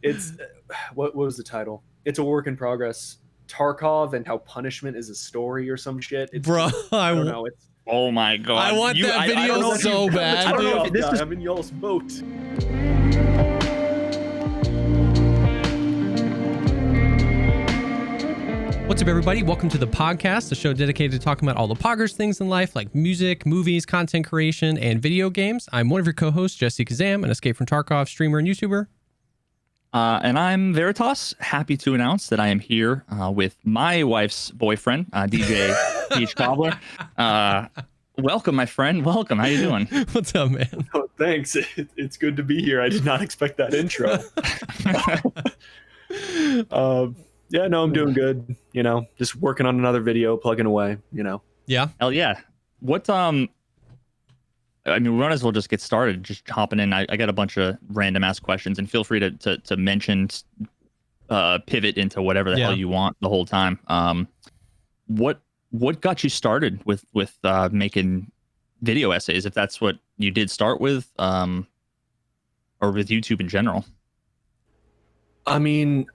It's what was the title? It's a work in progress. Tarkov and how punishment is a story or some shit. It's Bro, I don't know. It's Oh my god! I want that video so bad. I don't know Dude. if I'm in y'all's boat. What's up, everybody? Welcome to the Pogcast, a show dedicated to talking about all the poggers things in life, like music, movies, content creation, and video games. I'm one of your co-hosts, JesseKazam, an Escape from Tarkov streamer and YouTuber. And I'm Veritas. Happy to announce that I am here with my wife's boyfriend, DJ Peach Cobbler. Welcome, my friend. Welcome. How you doing? What's up, man? Oh, thanks. It's good to be here. I did not expect that intro. Yeah, no, I'm doing good. You know, just working on another video, plugging away. You know. Yeah. Hell yeah. What I mean, we might as well just get started. Just hopping in. I got a bunch of random ass questions, and feel free to mention, pivot into whatever the hell you want the whole time. What got you started with making video essays, if that's what you did start with, or with YouTube in general? I mean,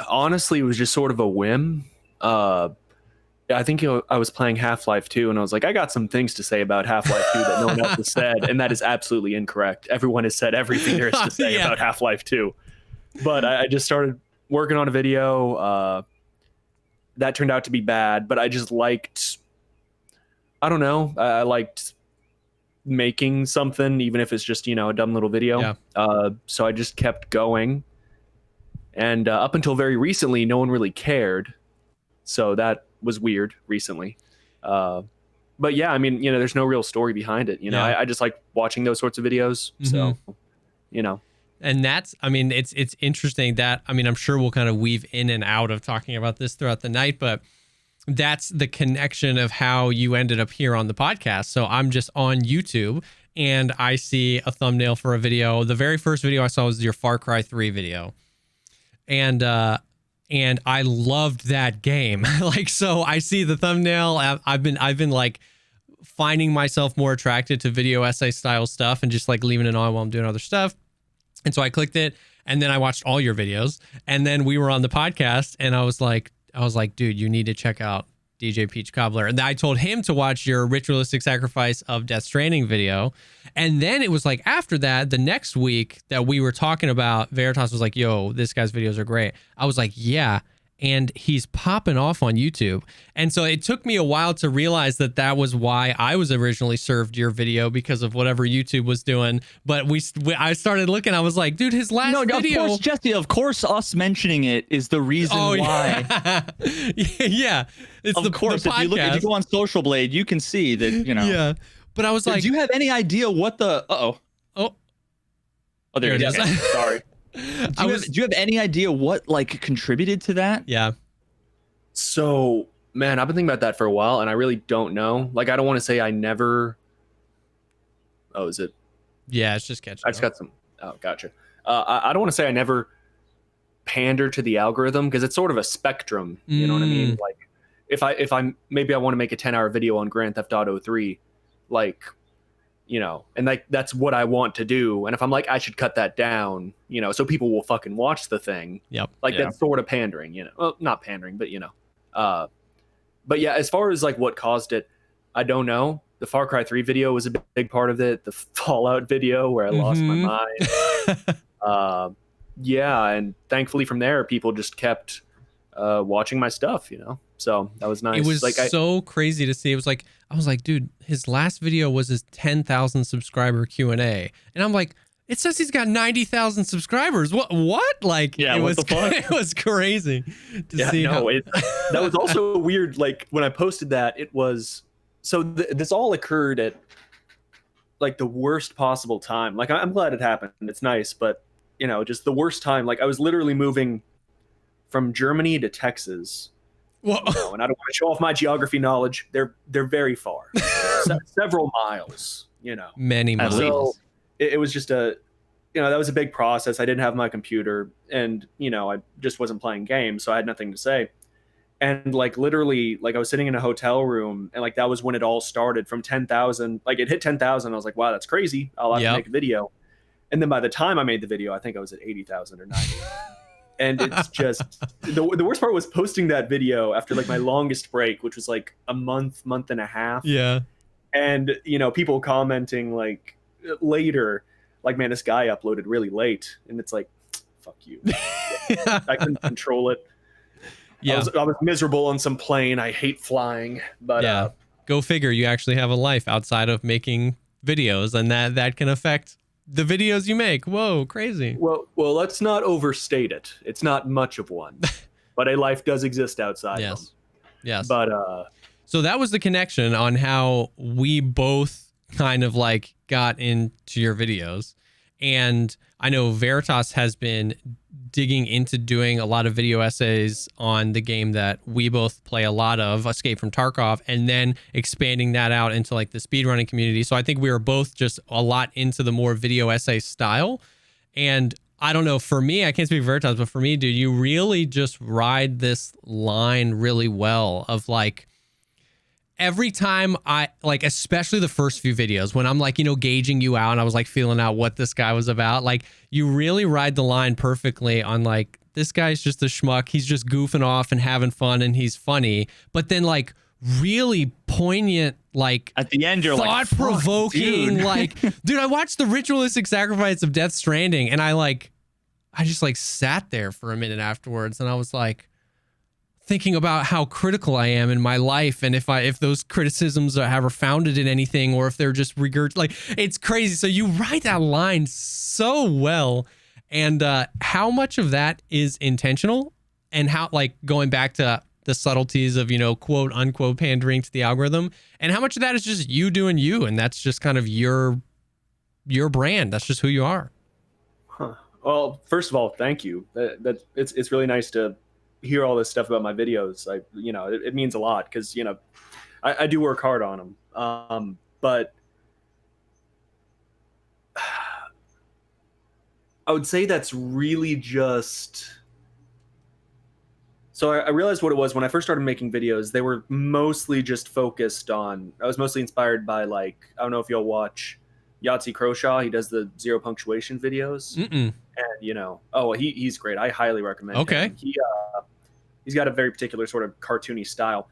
honestly, it was just sort of a whim. I think I was playing Half-Life 2, and I was like, I got some things to say about Half-Life 2 that no one else has said, and that is absolutely incorrect. Everyone has said everything there is to say about Half-Life 2. But I just started working on a video. That turned out to be bad, but I just liked, I don't know, I liked making something, even if it's just, you know, a dumb little video. Yeah. So I just kept going. And up until very recently, no one really cared. So that was weird recently. But yeah, I mean, you know, there's no real story behind it. You know, I just like watching those sorts of videos. Mm-hmm. So, you know. And that's, I mean, it's interesting that, I mean, I'm sure we'll kind of weave in and out of talking about this throughout the night, but that's the connection of how you ended up here on the podcast. So I'm just on YouTube and I see a thumbnail for a video. The very first video I saw was your Far Cry 3 video. And I loved that game. Like, so I see the thumbnail. I've been like finding myself more attracted to video essay style stuff and just like leaving it on while I'm doing other stuff. And so I clicked it, and then I watched all your videos, and then we were on the podcast, and I was like, dude, you need to check out DJ Peach Cobbler. And I told him to watch your ritualistic sacrifice of Death Stranding video. And then it was like after that, the next week that we were talking about, Veritas was like, yo, this guy's videos are great. I was like, yeah. And he's popping off on YouTube. And so it took me a while to realize that that was why I was originally served your video, because of whatever YouTube was doing. But I started looking, I was like, dude, his last video. Of course, Jesse, of course, us mentioning it is the reason why. Yeah. It's of course, the podcast. If you go on Social Blade, you can see that, you know. Yeah. But I was like, do you have any idea what the, Oh, there it is. Okay. Sorry. Do you have any idea what like contributed to that? Yeah. So, man, I've been thinking about that for a while, and I really don't know. Like, I don't want to say I never. Oh, is it? Yeah, it's just catching. I just got some. Oh, gotcha. I don't want to say I never pander to the algorithm, because it's sort of a spectrum. You know what I mean? Like, if I maybe I want to make a 10-hour video on Grand Theft Auto 3, like, you know, and like that's what I want to do. And if I'm like, I should cut that down, you know, so people will fucking watch the thing. Yep. Like that's sort of pandering, you know. Well, not pandering, but you know. But yeah, as far as like what caused it, I don't know. The Far Cry 3 video was a big part of it. The Fallout video where I lost my mind. Yeah, and thankfully from there, people just kept watching my stuff, you know. So that was nice. It was like so crazy to see. It was like, I was like, dude, his last video was his 10,000 subscriber Q&A. And I'm like, it says he's got 90,000 subscribers. What? Like, yeah, it was it was crazy to see. That was also weird. Like when I posted that, it was, so this all occurred at like the worst possible time. Like I'm glad it happened. It's nice, but you know, just the worst time. Like I was literally moving from Germany to Texas. Well, you know, and I don't want to show off my geography knowledge. They're very far, several miles. You know, many miles. So it was just that was a big process. I didn't have my computer, and you know, I just wasn't playing games, so I had nothing to say. And like literally, like I was sitting in a hotel room, and like that was when it all started. From 10,000, like it hit 10,000. I was like, wow, that's crazy. I'll have to make a video. And then by the time I made the video, I think I was at 80,000 or 90. And it's just the worst part was posting that video after like my longest break, which was like a month and a half. Yeah. And people commenting like later, like, man, this guy uploaded really late, and it's like, fuck you. I couldn't control it. Yeah. I was miserable on some plane. I hate flying, but yeah. Go figure. You actually have a life outside of making videos, and that can affect the videos you make. Whoa, crazy. Well, let's not overstate it. It's not much of one, but a life does exist outside. Yes. them. Yes. But so that was the connection on how we both kind of like got into your videos. And I know Veritas has been digging into doing a lot of video essays on the game that we both play a lot of, Escape from Tarkov, and then expanding that out into like the speedrunning community. So I think we were both just a lot into the more video essay style. And I don't know, for me, I can't speak for Veritas, but for me, dude, you really just ride this line really well of like, every time I like, especially the first few videos when I'm like, gauging you out and I was like feeling out what this guy was about, like you really ride the line perfectly on like, this guy's just a schmuck. He's just goofing off and having fun and he's funny, but then like really poignant, like at the end, you're like thought-provoking, dude. like, dude, I watched the ritualistic sacrifice of Death Stranding and I just like sat there for a minute afterwards and I was like, thinking about how critical I am in my life and if those criticisms are founded in anything or if they're just like, it's crazy. So you write that line so well. And how much of that is intentional and how, like, going back to the subtleties of, quote unquote pandering to the algorithm, and how much of that is just you doing you, and that's just kind of your brand. That's just who you are. Huh. Well, first of all, thank you. It's really nice to hear all this stuff about my videos. It means a lot because I do work hard on them. But I would say that's really just. So I realized what it was when I first started making videos. They were mostly just focused on. I was mostly inspired by, like, I don't know if y'all watch Yahtzee Croshaw. He does the zero punctuation videos. Mm-mm. And he's great. I highly recommend him. He's got a very particular sort of cartoony style.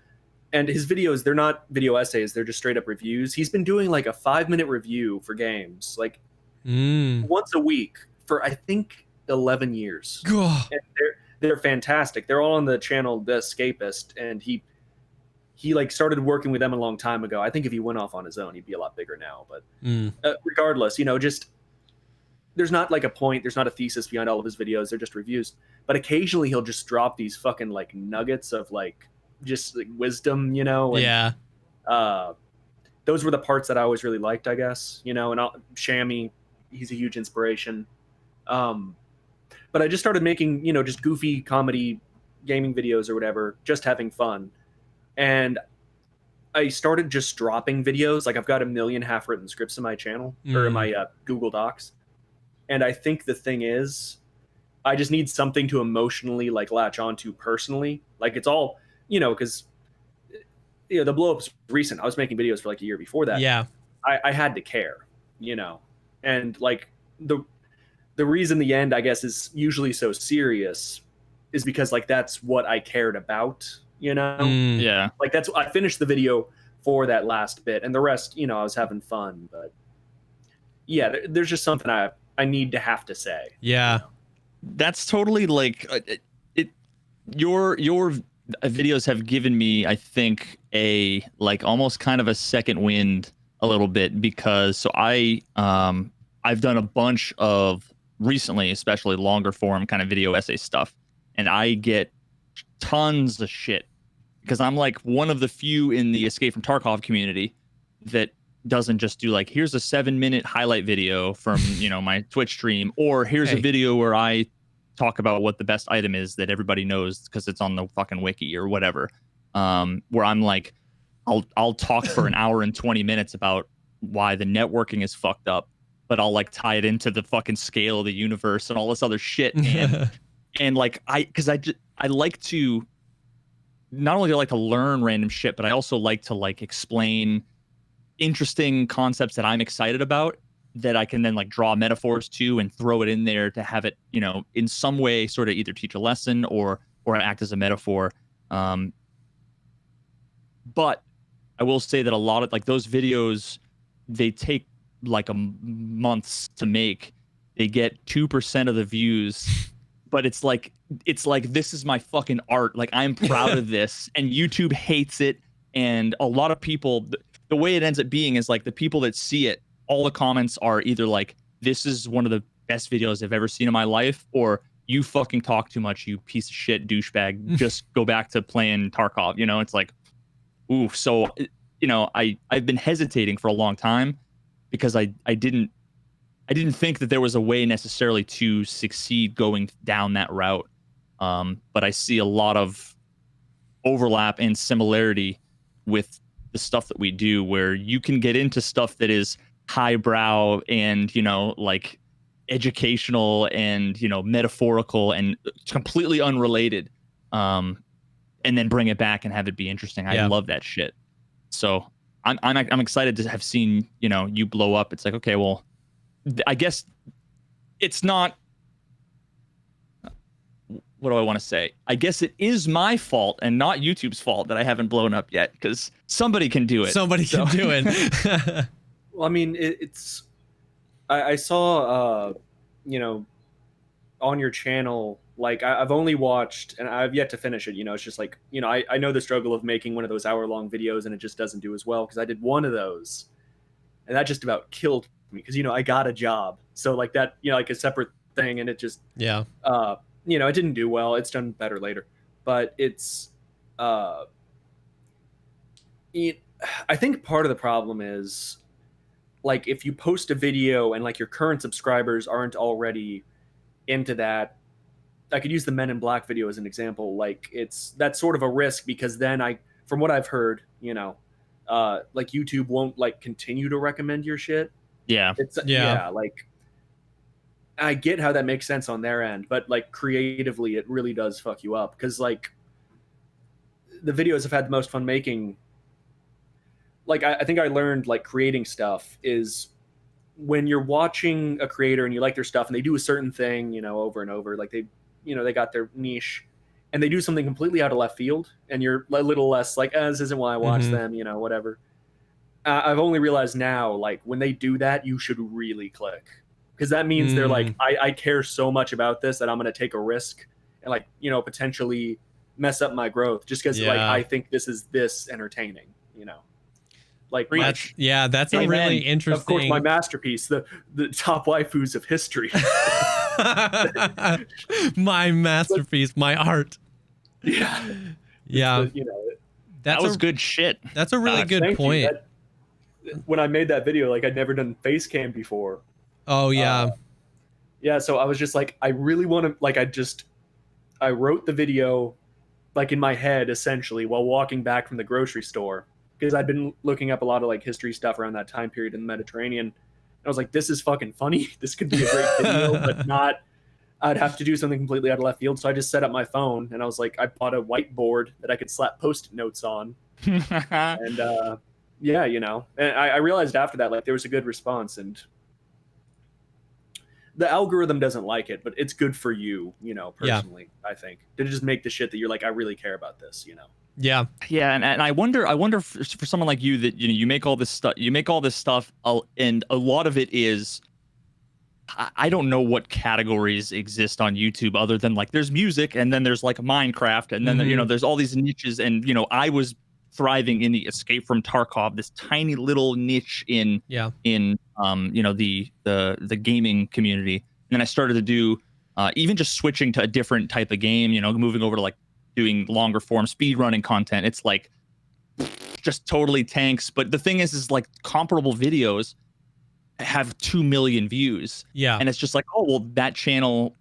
And his videos, they're not video essays, they're just straight up reviews. He's been doing like a 5-minute review for games, like once a week for I think 11 years. And they're fantastic. They're all on the channel The Escapist, and he like started working with them a long time ago. I think if he went off on his own, he'd be a lot bigger now. But regardless, just there's not like a point, there's not a thesis behind all of his videos. They're just reviews. But occasionally he'll just drop these fucking like nuggets of like just like wisdom, and, those were the parts that I always really liked, I guess, and Shammy, he's a huge inspiration. But I just started making, just goofy comedy gaming videos or whatever, just having fun. And I started just dropping videos. Like, I've got 1 million half-written scripts in my channel or in my Google Docs. And I think the thing is, I just need something to emotionally like latch onto personally. Like, it's all, because the blow up's recent. I was making videos for like a year before that. Yeah. I had to care, and like the reason the end, I guess, is usually so serious is because like that's what I cared about, Yeah. Like I finished the video for that last bit, and the rest, I was having fun. But yeah, there's just something I need to have to say. Yeah. That's totally like your videos have given me, I think, a like almost kind of a second wind a little bit, because so I've done a bunch of recently, especially longer form kind of video essay stuff, and I get tons of shit because I'm like one of the few in the Escape from Tarkov community that doesn't just do like, here's a 7-minute highlight video from my Twitch stream, or here's a video where I talk about what the best item is that everybody knows because it's on the fucking wiki or whatever. Where I'm like, I'll talk for an hour and 20 minutes about why the networking is fucked up, but I'll like tie it into the fucking scale of the universe and all this other shit. And like I like to, not only do I like to learn random shit, but I also like to like explain interesting concepts that I'm excited about that I can then like draw metaphors to and throw it in there to have it, you know, in some way sort of either teach a lesson or act as a metaphor. But I will say that a lot of like those videos, they take like months to make. They get 2% of the views, but it's like this is my fucking art. Like I'm proud of this, and YouTube hates it. And a lot of people, the way it ends up being is like the people that see it, all the comments are either like, "This is one of the best videos I've ever seen in my life," or "You fucking talk too much, you piece of shit douchebag. Just go back to playing Tarkov." You know, it's like, ooh. So, you know, I've been hesitating for a long time because I didn't think that there was a way necessarily to succeed going down that route. But I see a lot of overlap and similarity with the stuff that we do, where you can get into stuff that is highbrow and, you know, like educational and, you know, metaphorical and completely unrelated, and then bring it back and have it be interesting. I love that shit. So I'm excited to have seen, you know, you blow up. It's like, okay, well, I guess it's not, what do I want to say? I guess it is my fault and not YouTube's fault that I haven't blown up yet, because somebody can do it. Somebody can do it. Well, I mean, I saw, you know, on your channel, like I've only watched and I've yet to finish it. You know, it's just like, you know, I know the struggle of making one of those hour-long videos and it just doesn't do as well, because I did one of those and that just about killed me, because, you know, I got a job. So like that, you know, like a separate thing, and it just, you know, it didn't do well. It's done better later, but it's, I think part of the problem is, like, if you post a video and like your current subscribers aren't already into that, I could use the Men in Black video as an example. Like, that's sort of a risk, because then from what I've heard, you know, like YouTube won't like continue to recommend your shit. Yeah. Like, I get how that makes sense on their end, but like creatively, it really does fuck you up, because like the videos I've had the most fun making, like I think I learned like creating stuff is when you're watching a creator and you like their stuff and they do a certain thing, you know, over and over, like they, you know, they got their niche and they do something completely out of left field, and you're a little less like, this isn't why I watch them, you know, whatever. I've only realized now, like when they do that, you should really click, because that means they're like, I care so much about this that I'm going to take a risk and like, you know, potentially mess up my growth just because like I think this is this entertaining, you know. Like that's a really interesting. Of course, my masterpiece, the top waifus of history. My masterpiece, my art. Yeah. You know, that was good shit. That's a really good point. When I made that video, like I'd never done face cam before. Oh yeah. So I was just like, I really want to, like, I wrote the video like in my head essentially while walking back from the grocery store, because I'd been looking up a lot of like history stuff around that time period in the Mediterranean. And I was like, this is fucking funny. This could be a great video, but not, I'd have to do something completely out of left field. So I just set up my phone and I was like, I bought a whiteboard that I could slap Post-it notes on. And yeah, you know, and I realized after that, like there was a good response, and the algorithm doesn't like it, but it's good for you, you know, personally, I think. To just make the shit that you're like, I really care about this, you know? Yeah. Yeah. And I wonder for someone like you that, you know, you make all this stuff, and a lot of it is, I don't know what categories exist on YouTube other than like there's music, and then there's like Minecraft, and then, you know, there's all these niches. And, you know, I was thriving in the Escape from Tarkov, this tiny little niche in you know, the gaming community. And then I started to do even just switching to a different type of game, you know, moving over to like doing longer form speed running content. It's like just totally tanks. But the thing is like comparable videos have 2 million views. Yeah. And it's just like, oh, well, that channel,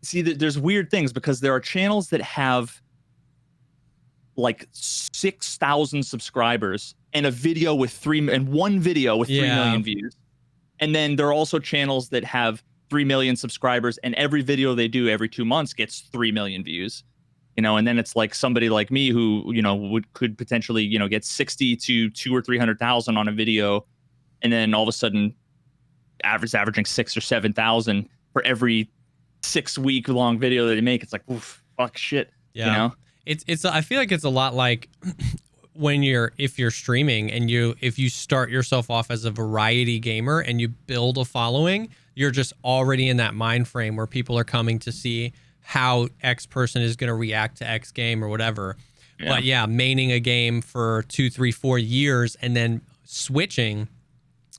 see, there's weird things, because there are channels that have like 6,000 subscribers and one video with 3 million views. And then there are also channels that have 3 million subscribers, and every video they do every 2 months gets 3 million views, you know. And then it's like somebody like me who, you know, could potentially, you know, get 60 to 200,000 or 300,000 on a video. And then all of a sudden averaging 6,000 or 7,000 for every 6-week long video that they make. It's like, oof, fuck shit. Yeah. You know? It's I feel like it's a lot like if you're streaming and if you start yourself off as a variety gamer and you build a following, you're just already in that mind frame where people are coming to see how X person is going to react to X game or whatever. Yeah. But yeah, maining a game for 2, 3, 4 years and then switching,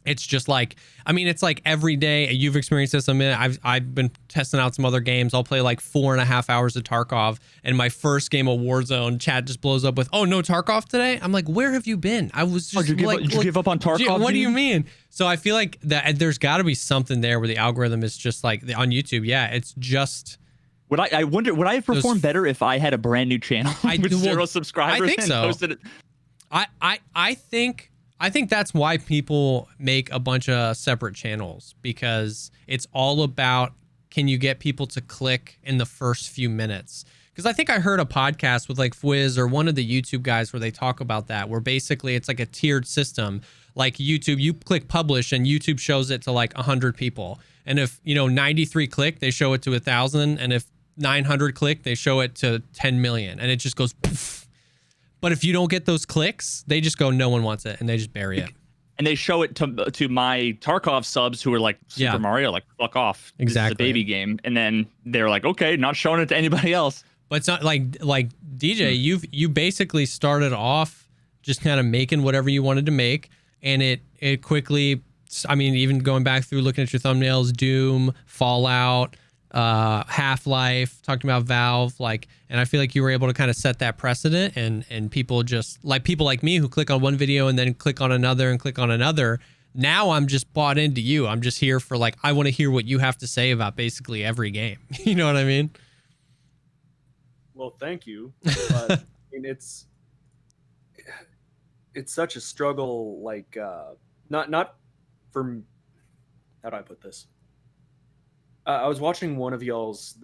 it's just like, I mean, it's like every day. You've experienced this. I mean, I've been testing out some other games. I'll play like 4.5 hours of Tarkov, and my first game of Warzone, chat just blows up with, "Oh, no Tarkov today." I'm like, "Where have you been?" I was just did you give up on Tarkov? What do you mean? So I feel like that there's got to be something there where the algorithm is just like on YouTube. Yeah, it's just. I wonder, would I have performed better if I had a brand new channel with 0 subscribers? I think so. Posted it? I think that's why people make a bunch of separate channels, because it's all about, can you get people to click in the first few minutes? Because I think I heard a podcast with like Fwiz or one of the YouTube guys where they talk about that, where basically it's like a tiered system. Like YouTube, you click publish and YouTube shows it to like 100 people. And if, 93 click, they show it to 1,000. And if 900 click, they show it to 10 million. And it just goes poof. But if you don't get those clicks, they just go, no one wants it, and they just bury it. And they show it to my Tarkov subs who are like Super Mario, like, fuck off. Exactly. This is a baby game. And then they're like, okay, not showing it to anybody else. But it's not like DJ, you basically started off just kind of making whatever you wanted to make, and it quickly, I mean, even going back through looking at your thumbnails, Doom, Fallout, Half-Life, talking about Valve, and I feel like you were able to kind of set that precedent, and people just like people like me who click on one video and then click on another and click on another. Now I'm just bought into you. I'm just here for I want to hear what you have to say about basically every game. You know what I mean? Well, thank you. But I mean, it's such a struggle. Not for, how do I put this? I was watching one of y'all's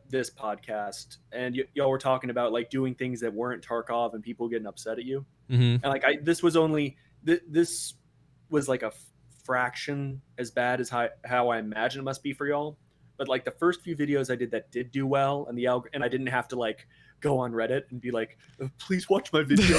this podcast, and y'all were talking about doing things that weren't Tarkov and people getting upset at you. Mm-hmm. And this was only this was like a fraction as bad as how I imagine it must be for y'all. But the first few videos I did that did do well, and I didn't have to go on Reddit and be like, please watch my video.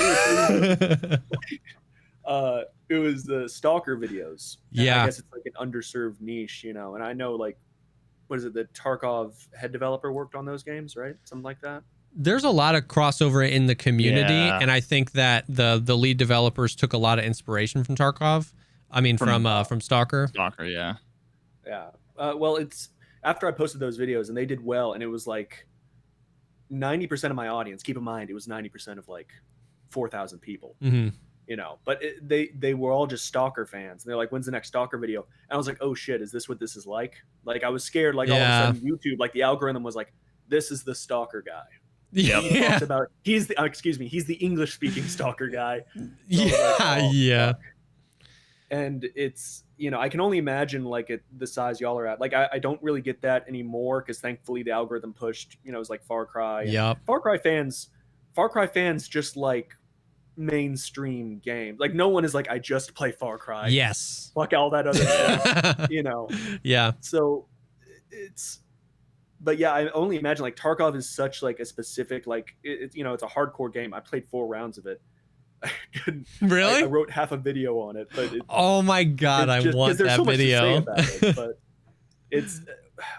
It was the stalker videos. Yeah, I guess it's an underserved niche, and I know what is it? The Tarkov head developer worked on those games, right? Something like that. There's a lot of crossover in the community, and I think that the lead developers took a lot of inspiration from Tarkov. I mean, from Stalker. Stalker, yeah. Yeah. Well, it's after I posted those videos and they did well, and it was 90% of my audience. Keep in mind, it was 90% of 4,000 people. Mm-hmm. But they were all just Stalker fans. And they're like, when's the next Stalker video? And I was like, oh shit, is this what this is like? I was scared, all of a sudden YouTube, the algorithm was like, this is the Stalker guy. Yeah. He talks about, he's the English speaking Stalker guy. So yeah. And it's, I can only imagine at the size y'all are at. I don't really get that anymore, because thankfully the algorithm pushed, it was Far Cry. Yep. Far Cry fans just mainstream games. No one is I just play Far Cry. Yes. Fuck all that other stuff. Yeah. So but yeah, I only imagine Tarkov is such a specific it's a hardcore game. I played 4 rounds of it. Really? I wrote half a video on it, but oh my god, I want that so video. Much to say about it, but it's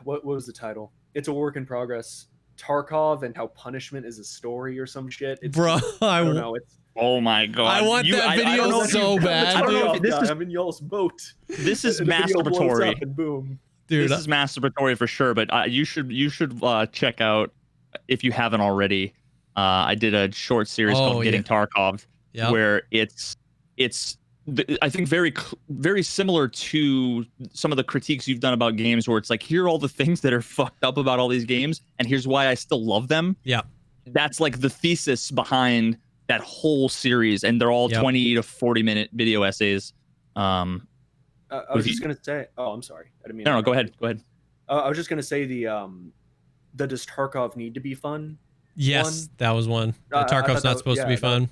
what was the title? It's a work in progress. Tarkov and how punishment is a story or some shit. Bro, I don't know. It's oh my god! I want that video so bad, dude. I'm in y'all's boat. This is masturbatory. And boom, dude. This is masturbatory for sure. But you should check out, if you haven't already. I did a short series called Getting Tarkov, where it's I think very similar to some of the critiques you've done about games, where it's here are all the things that are fucked up about all these games, and here's why I still love them. Yeah, that's the thesis behind that whole series, and they're all 20 to 40 minute video essays. I was just gonna say. Oh, I'm sorry. I didn't mean. No, go ahead. Go ahead. I was just gonna say the does Tarkov need to be fun? Yes, that was one. Tarkov's not supposed to be fun.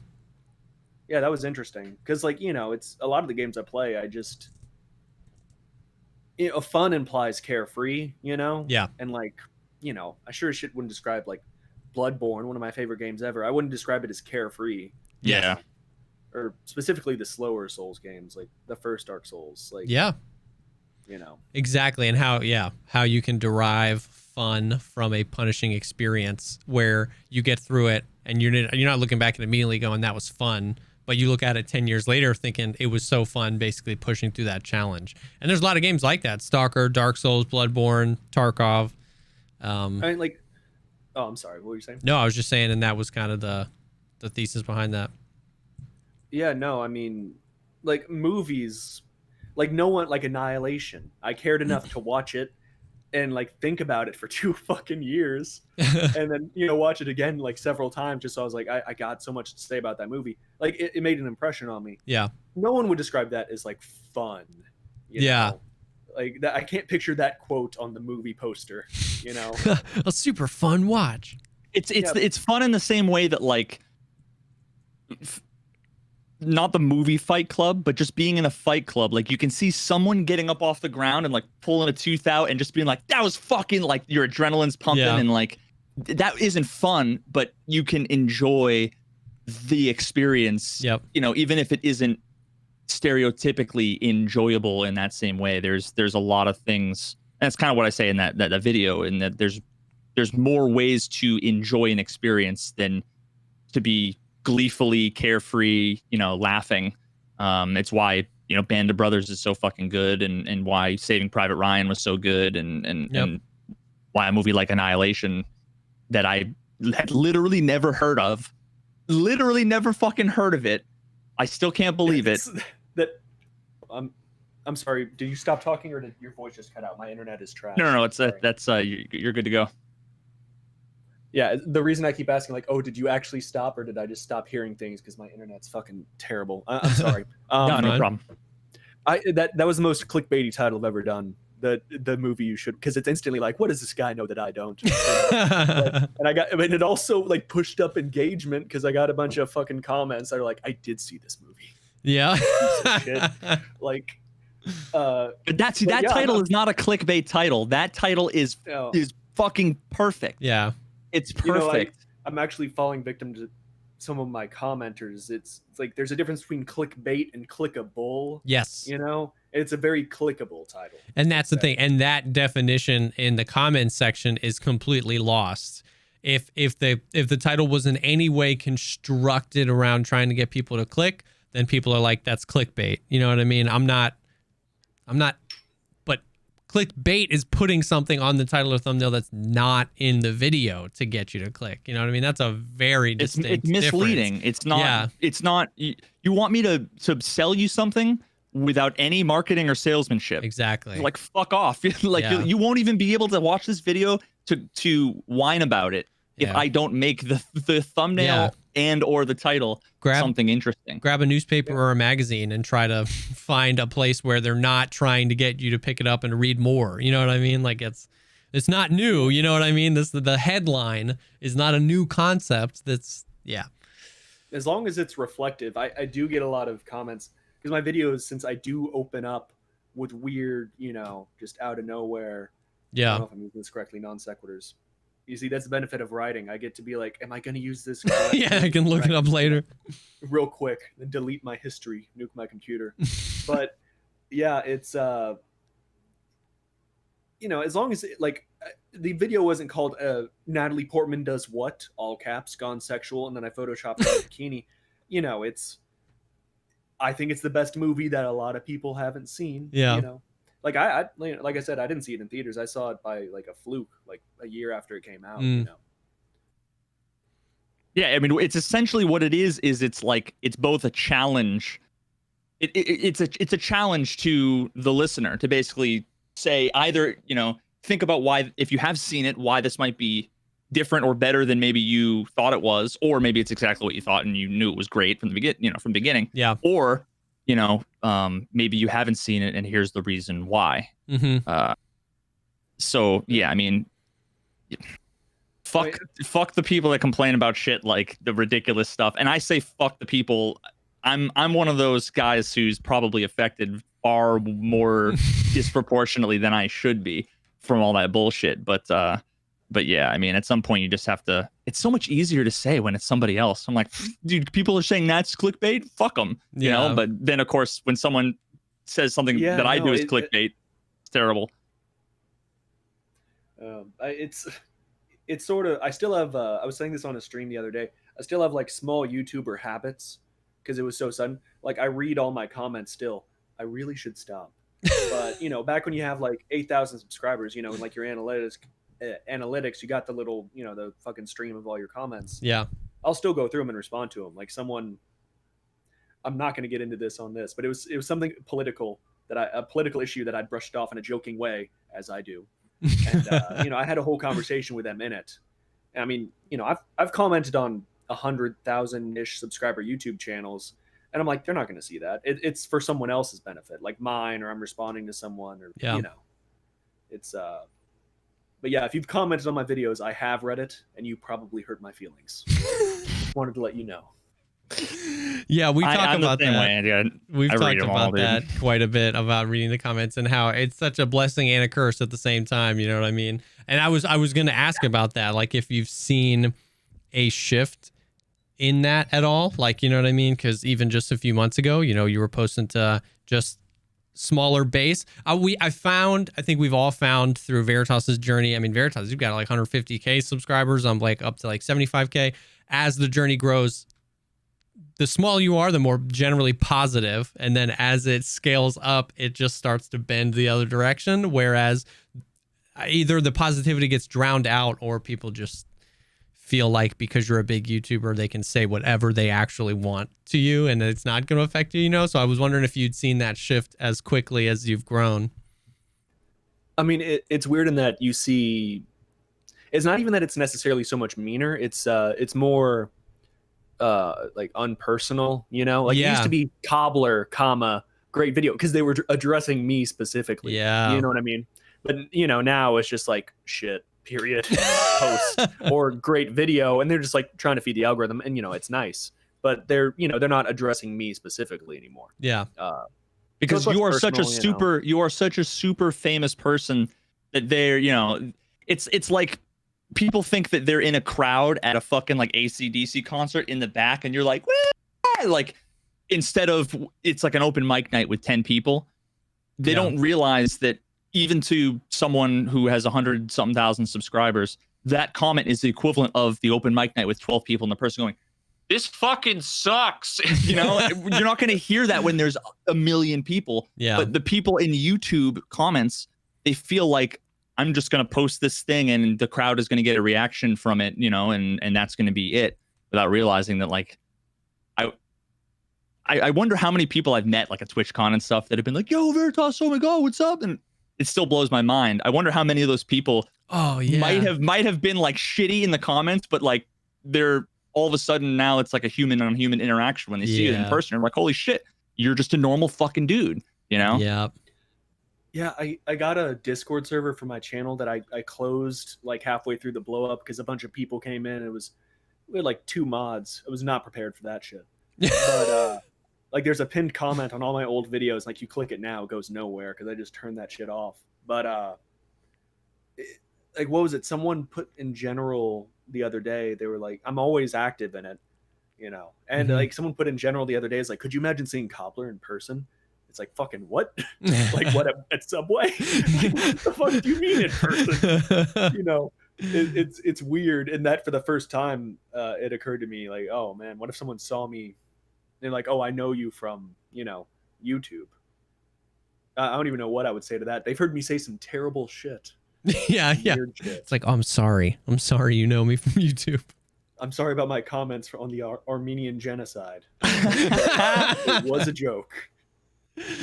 Yeah, that was interesting, because it's a lot of the games I play, fun implies carefree, Yeah. and like, I sure as shit wouldn't describe like Bloodborne, one of my favorite games ever. I wouldn't describe it as carefree. Yeah. Or specifically the slower Souls games, like the first Dark Souls. Like, Yeah. Exactly. And how you can derive fun from a punishing experience where you get through it and you're not looking back and immediately going, that was fun. But you look at it 10 years later thinking it was so fun, basically pushing through that challenge. And there's a lot of games like that. Stalker, Dark Souls, Bloodborne, Tarkov. I mean, like, oh, I'm sorry. What were you saying? No, I was just saying, and that was kind of the thesis behind that. Yeah, no, I mean, like movies, like no one, like Annihilation. I cared enough to watch it and like think about it for 2 fucking years, and then watch it again like several times just so I was like, I got so much to say about that movie. Like it made an impression on me. Yeah. No one would describe that as like fun. Yeah. Like that, I can't picture that quote on the movie poster. A super fun watch. It's fun in the same way that like. Not the movie Fight Club, but just being in a fight club, like you can see someone getting up off the ground and like pulling a tooth out and just being like, that was fucking, like your adrenaline's pumping, and like that isn't fun, but you can enjoy the experience. Yep. Even if it isn't stereotypically enjoyable in that same way. There's a lot of things, and that's kind of what I say in that video, in that there's more ways to enjoy an experience than to be gleefully carefree, laughing. It's why Band of Brothers is so fucking good, and why Saving Private Ryan was so good, and why a movie like Annihilation that I had literally never heard of, literally never fucking heard of it. I still can't believe it. I'm sorry. Did you stop talking or did your voice just cut out? My internet is trash. No. That's you're good to go. Yeah, the reason I keep asking, like, oh, did you actually stop or did I just stop hearing things because my internet's fucking terrible? I'm sorry. No problem. That was the most clickbaity title I've ever done. The movie you should, because it's instantly like, what does this guy know that I don't? And it also like pushed up engagement because I got a bunch of fucking comments that are like, I did see this movie. Yeah. Shit. Like, but that title is not a clickbait title. That title is fucking perfect. Yeah. It's perfect. I'm actually falling victim to some of my commenters. It's like there's a difference between clickbait and clickable. Yes. It's a very clickable title. And that's the thing. And that definition in the comments section is completely lost. If the title was in any way constructed around trying to get people to click, then people are like, that's clickbait. You know what I mean? I'm not, but clickbait is putting something on the title or thumbnail that's not in the video to get you to click. You know what I mean? That's a very distinct It's misleading. difference. It's not. Yeah. It's not. You want me to sell you something without any marketing or salesmanship? Exactly. Like fuck off. Like you won't even be able to watch this video to whine about it if I don't make the thumbnail and or the title something interesting. Grab a newspaper or a magazine and try to find a place where they're not trying to get you to pick it up and read more. You know what I mean? Like it's not new. You know what I mean? The headline is not a new concept. As long as it's reflective. I do get a lot of comments because my videos, since I do open up with weird, just out of nowhere. Yeah. I don't know if I'm using this correctly, non sequiturs. You see, that's the benefit of writing. I get to be like, am I going to use this? Yeah, I can look it up later. Real quick, then delete my history, nuke my computer. But yeah, it's, as long as the video wasn't called Natalie Portman does what, all caps, gone sexual, and then I photoshopped a bikini. I think it's the best movie that a lot of people haven't seen. Yeah. Like like I said, I didn't see it in theaters. I saw it by like a fluke, like a year after it came out. Yeah, I mean, it's essentially what it is. It's like it's both a challenge. It's a challenge to the listener to basically say either think about why, if you have seen it, why this might be different or better than maybe you thought it was, or maybe it's exactly what you thought and you knew it was great from the beginning. Yeah. Or maybe you haven't seen it and here's the reason why. Mm-hmm. So yeah, I mean, fuck the people that complain about shit like the ridiculous stuff. And I say fuck the people I'm one of those guys who's probably affected far more disproportionately than I should be from all that bullshit. But yeah, I mean, at some point you just have to. It's so much easier to say when it's somebody else. I'm like, dude, people are saying that's clickbait. Fuck them, you know. But then, of course, when someone says something that I do is clickbait, it's terrible. It's sort of. I still have. I was saying this on a stream the other day. I still have like small YouTuber habits because it was so sudden. Like I read all my comments still. I really should stop. But you know, back when you have like 8,000 subscribers, you know, and like your analytics, you got the little, you know, the fucking stream of all your comments. Yeah. I'll still go through them and respond to them. Like someone, I'm not going to get into this on this, but it was something political a political issue that I'd brushed off in a joking way, as I do. And, you know, I had a whole conversation with them in it. And I mean, you know, I've commented on 100,000-ish subscriber YouTube channels, and I'm like, they're not going to see that. It's for someone else's benefit, like mine, or I'm responding to someone, or, you know, it's, but yeah, if you've commented on my videos, I have read it, and you probably hurt my feelings. Just wanted to let you know. Yeah, we talk about that. We've talked about that quite a bit, about reading the comments and how it's such a blessing and a curse at the same time. You know what I mean? And I was going to ask about that, like if you've seen a shift in that at all, like, you know what I mean? Because even just a few months ago, you know, you were posting to just smaller base. I think we've all found through Veritas's journey. I mean, Veritas, you've got like 150K subscribers. I'm like up to like 75K. As the journey grows, the smaller you are, the more generally positive. And then as it scales up, it just starts to bend the other direction. Whereas either the positivity gets drowned out, or people just feel like because you're a big YouTuber, they can say whatever they actually want to you and it's not going to affect you, you know? So I was wondering if you'd seen that shift as quickly as you've grown. I mean, it's weird in that you see, it's not even that it's necessarily so much meaner. It's more like unpersonal, you know? Like it used to be Cobbler, great video, because they were addressing me specifically. Yeah. You know what I mean? But, you know, now it's just like shit, period, post, or great video, and they're just like trying to feed the algorithm, and, you know, it's nice. But they're not addressing me specifically anymore. Yeah. Because you are such a super famous person that they're, you know, it's like people think that they're in a crowd at a fucking like AC/DC concert in the back, and you're like, wah! Like, instead of it's like an open mic night with 10 people, they don't realize that even to someone who has 100-something thousand subscribers, that comment is the equivalent of the open mic night with 12 people, and the person going, this fucking sucks. You know, you're not going to hear that when there's a million people. Yeah. But the people in YouTube comments, they feel like, I'm just going to post this thing and the crowd is going to get a reaction from it, you know, and that's going to be it, without realizing that, like, I wonder how many people I've met, like at TwitchCon and stuff, that have been like, yo, Veritas, oh my God, what's up? And it still blows my mind. I wonder how many of those people might have been like shitty in the comments, but like they're all of a sudden now it's like a human on human interaction when they see it in person. I'm like, holy shit, you're just a normal fucking dude, you know? Yeah. Yeah, I got a Discord server for my channel that I closed like halfway through the blow up because a bunch of people came in. We had like 2 mods. I was not prepared for that shit. But like there's a pinned comment on all my old videos. Like you click it now, it goes nowhere because I just turned that shit off. But like what was it? Someone put in general the other day. They were like, I'm always active in it, you know. And like someone put in general the other day is like, could you imagine seeing Cobbler in person? It's like, fucking what? Like what at Subway? Like, what the fuck do you mean in person? You know, it's weird. And that for the first time, it occurred to me like, oh man, what if someone saw me? They're like, oh, I know you from, you know, YouTube. I don't even know what I would say to that. They've heard me say some terrible shit. Yeah. Shit. It's like, oh, I'm sorry. You know me from YouTube. I'm sorry about my comments on the Armenian genocide. It was a joke.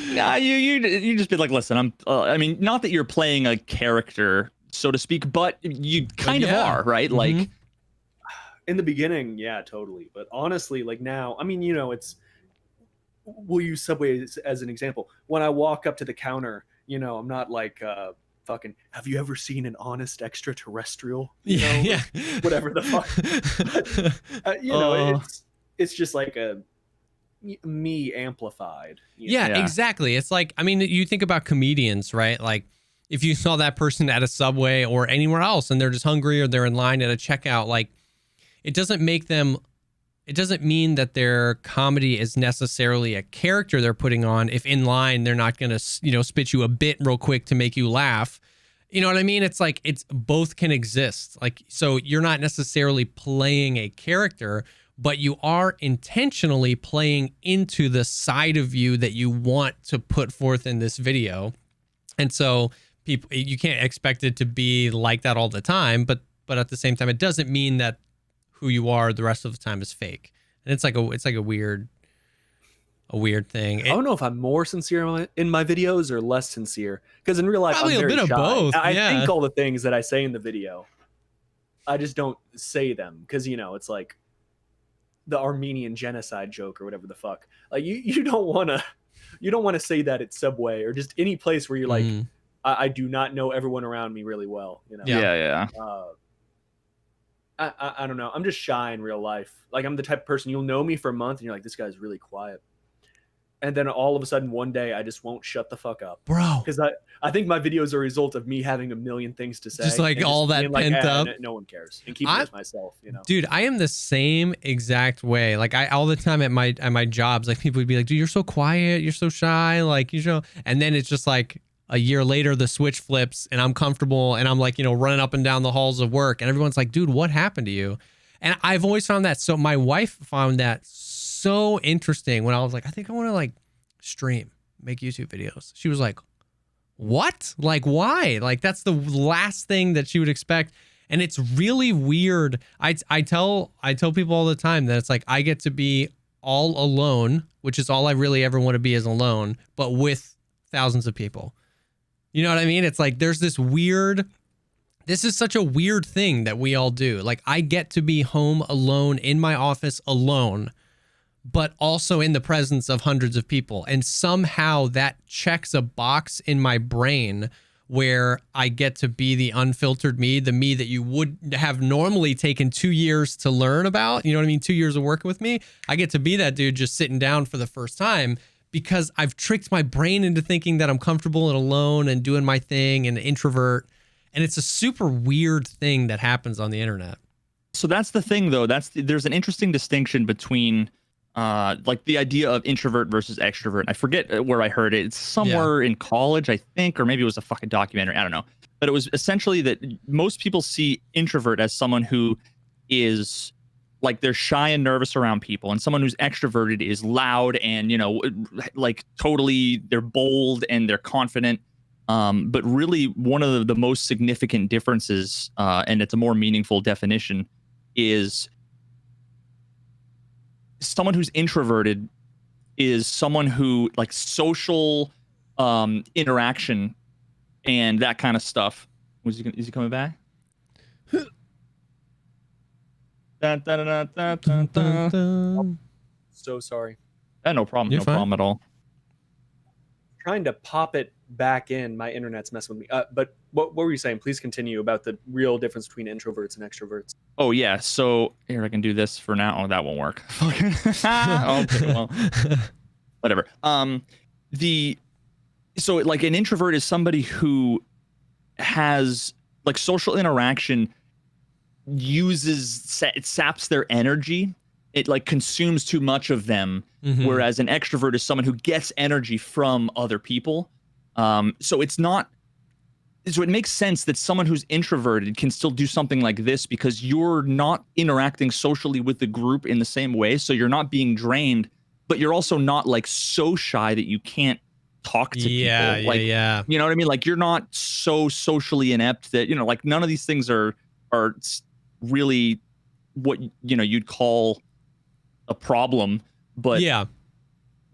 Yeah, you just be like, listen, I mean, not that you're playing a character, so to speak, but you kind of are, right? Like, in the beginning, yeah, totally. But honestly, like now, I mean, you know, we'll use Subway as an example. When I walk up to the counter, you know, I'm not like, fucking, have you ever seen an honest extraterrestrial? You know, whatever the fuck. But, you know, it's just like me amplified. Yeah, exactly. It's like, I mean, you think about comedians, right? Like if you saw that person at a Subway or anywhere else and they're just hungry or they're in line at a checkout, like it doesn't mean that their comedy is necessarily a character they're putting on if in line they're not going to, spit you a bit real quick to make you laugh. You know what I mean? It's like both can exist. Like, so you're not necessarily playing a character, but you are intentionally playing into the side of you that you want to put forth in this video. And so you can't expect it to be like that all the time, but at the same time, it doesn't mean that who you are the rest of the time is fake. And it's like a weird thing. I don't know if I'm more sincere in my videos or less sincere, because in real life probably I'm very a bit shy. of both. I think all the things that I say in the video, I just don't say them because it's like the Armenian genocide joke or whatever the fuck. Like you don't want to say that at Subway or just any place where you're like, I do not know everyone around me really well. Yeah. I don't know. I'm just shy in real life. Like I'm the type of person, you'll know me for a month and you're like, this guy's really quiet. And then all of a sudden one day I just won't shut the fuck up. Bro. Because I think my video is a result of me having a million things to say. Just like all that pent up. No one cares. And keeping it to myself, Dude, I am the same exact way. Like all the time at my jobs, like people would be like, dude, you're so quiet, you're so shy, like and then it's just like a year later the switch flips and I'm comfortable and I'm like, running up and down the halls of work and everyone's like, dude, what happened to you? And I've always found that. So my wife found that so interesting when I was like, I think I want to like stream, make YouTube videos. She was like, what? Like, why? Like, that's the last thing that she would expect. And it's really weird. I tell people all the time that it's like, I get to be all alone, which is all I really ever want to be, is alone, but with thousands of people. You know what I mean? It's like, this is such a weird thing that we all do. Like, I get to be home alone in my office alone, but also in the presence of hundreds of people. And somehow that checks a box in my brain where I get to be the unfiltered me, the me that you would have normally taken 2 years to learn about. You know what I mean? 2 years of working with me. I get to be that dude just sitting down for the first time because I've tricked my brain into thinking that I'm comfortable and alone and doing my thing and an introvert. And it's a super weird thing that happens on the internet. So that's the thing, though. There's an interesting distinction between like the idea of introvert versus extrovert. I forget where I heard it. It's somewhere in college, I think, or maybe it was a fucking documentary. I don't know. But it was essentially that most people see introvert as someone who is like they're shy and nervous around people, and someone who's extroverted is loud and like totally they're bold and they're confident. But really, one of the most significant differences, and it's a more meaningful definition, is someone who's introverted is someone who like social interaction and that kind of stuff. Is he coming back? So sorry. No problem. You're no fine. problem at all. Trying to pop it back in. My internet's messing with me. But what were you saying? Please continue about the real difference between introverts and extroverts. Oh yeah. So here, I can do this for now. Oh, that won't work. Okay, well, whatever. So like an introvert is somebody who has like social interaction it saps their energy. It like consumes too much of them. Mm-hmm. Whereas an extrovert is someone who gets energy from other people. So it makes sense that someone who's introverted can still do something like this because you're not interacting socially with the group in the same way. So you're not being drained, but you're also not like so shy that you can't talk to people. Like, yeah. You know what I mean? Like you're not so socially inept that, like none of these things are really what, you'd call a problem, but yeah.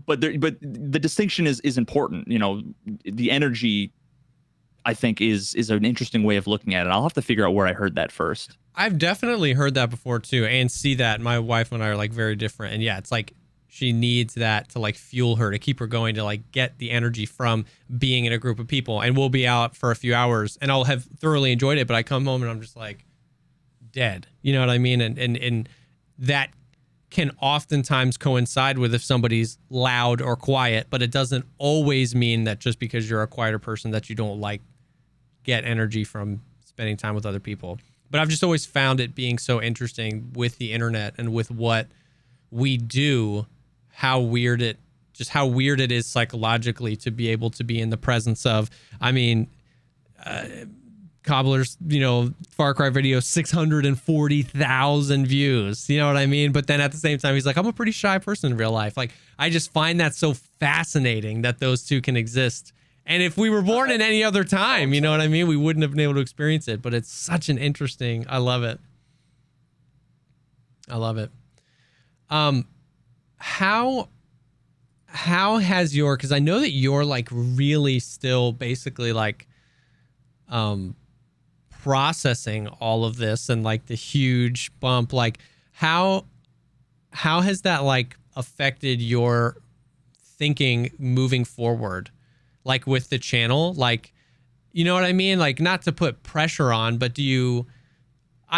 But the distinction is important. The energy, I think, is an interesting way of looking at it. I'll have to figure out where I heard that first. I've definitely heard that before too, and see that. My wife and I are like very different, and yeah, it's like she needs that to like fuel her, to keep her going, to like get the energy from being in a group of people. And we'll be out for a few hours, and I'll have thoroughly enjoyed it, but I come home and I'm just like dead. You know what I mean? And that can oftentimes coincide with if somebody's loud or quiet, but it doesn't always mean that just because you're a quieter person that you don't like get energy from spending time with other people. But I've just always found it being so interesting with the internet and with what we do, how weird it is psychologically to be able to be in the presence of, I mean, Cobbler's, Far Cry video, 640,000 views. You know what I mean? But then at the same time, he's like, I'm a pretty shy person in real life. Like, I just find that so fascinating that those two can exist. And if we were born in any other time, you know what I mean? We wouldn't have been able to experience it. But it's such an interesting, I love it. I love it. How has your, because I know that you're like really still basically like, processing all of this and like the huge bump, like how has that like affected your thinking moving forward, like with the channel, like, you know what I mean? Like, not to put pressure on, but I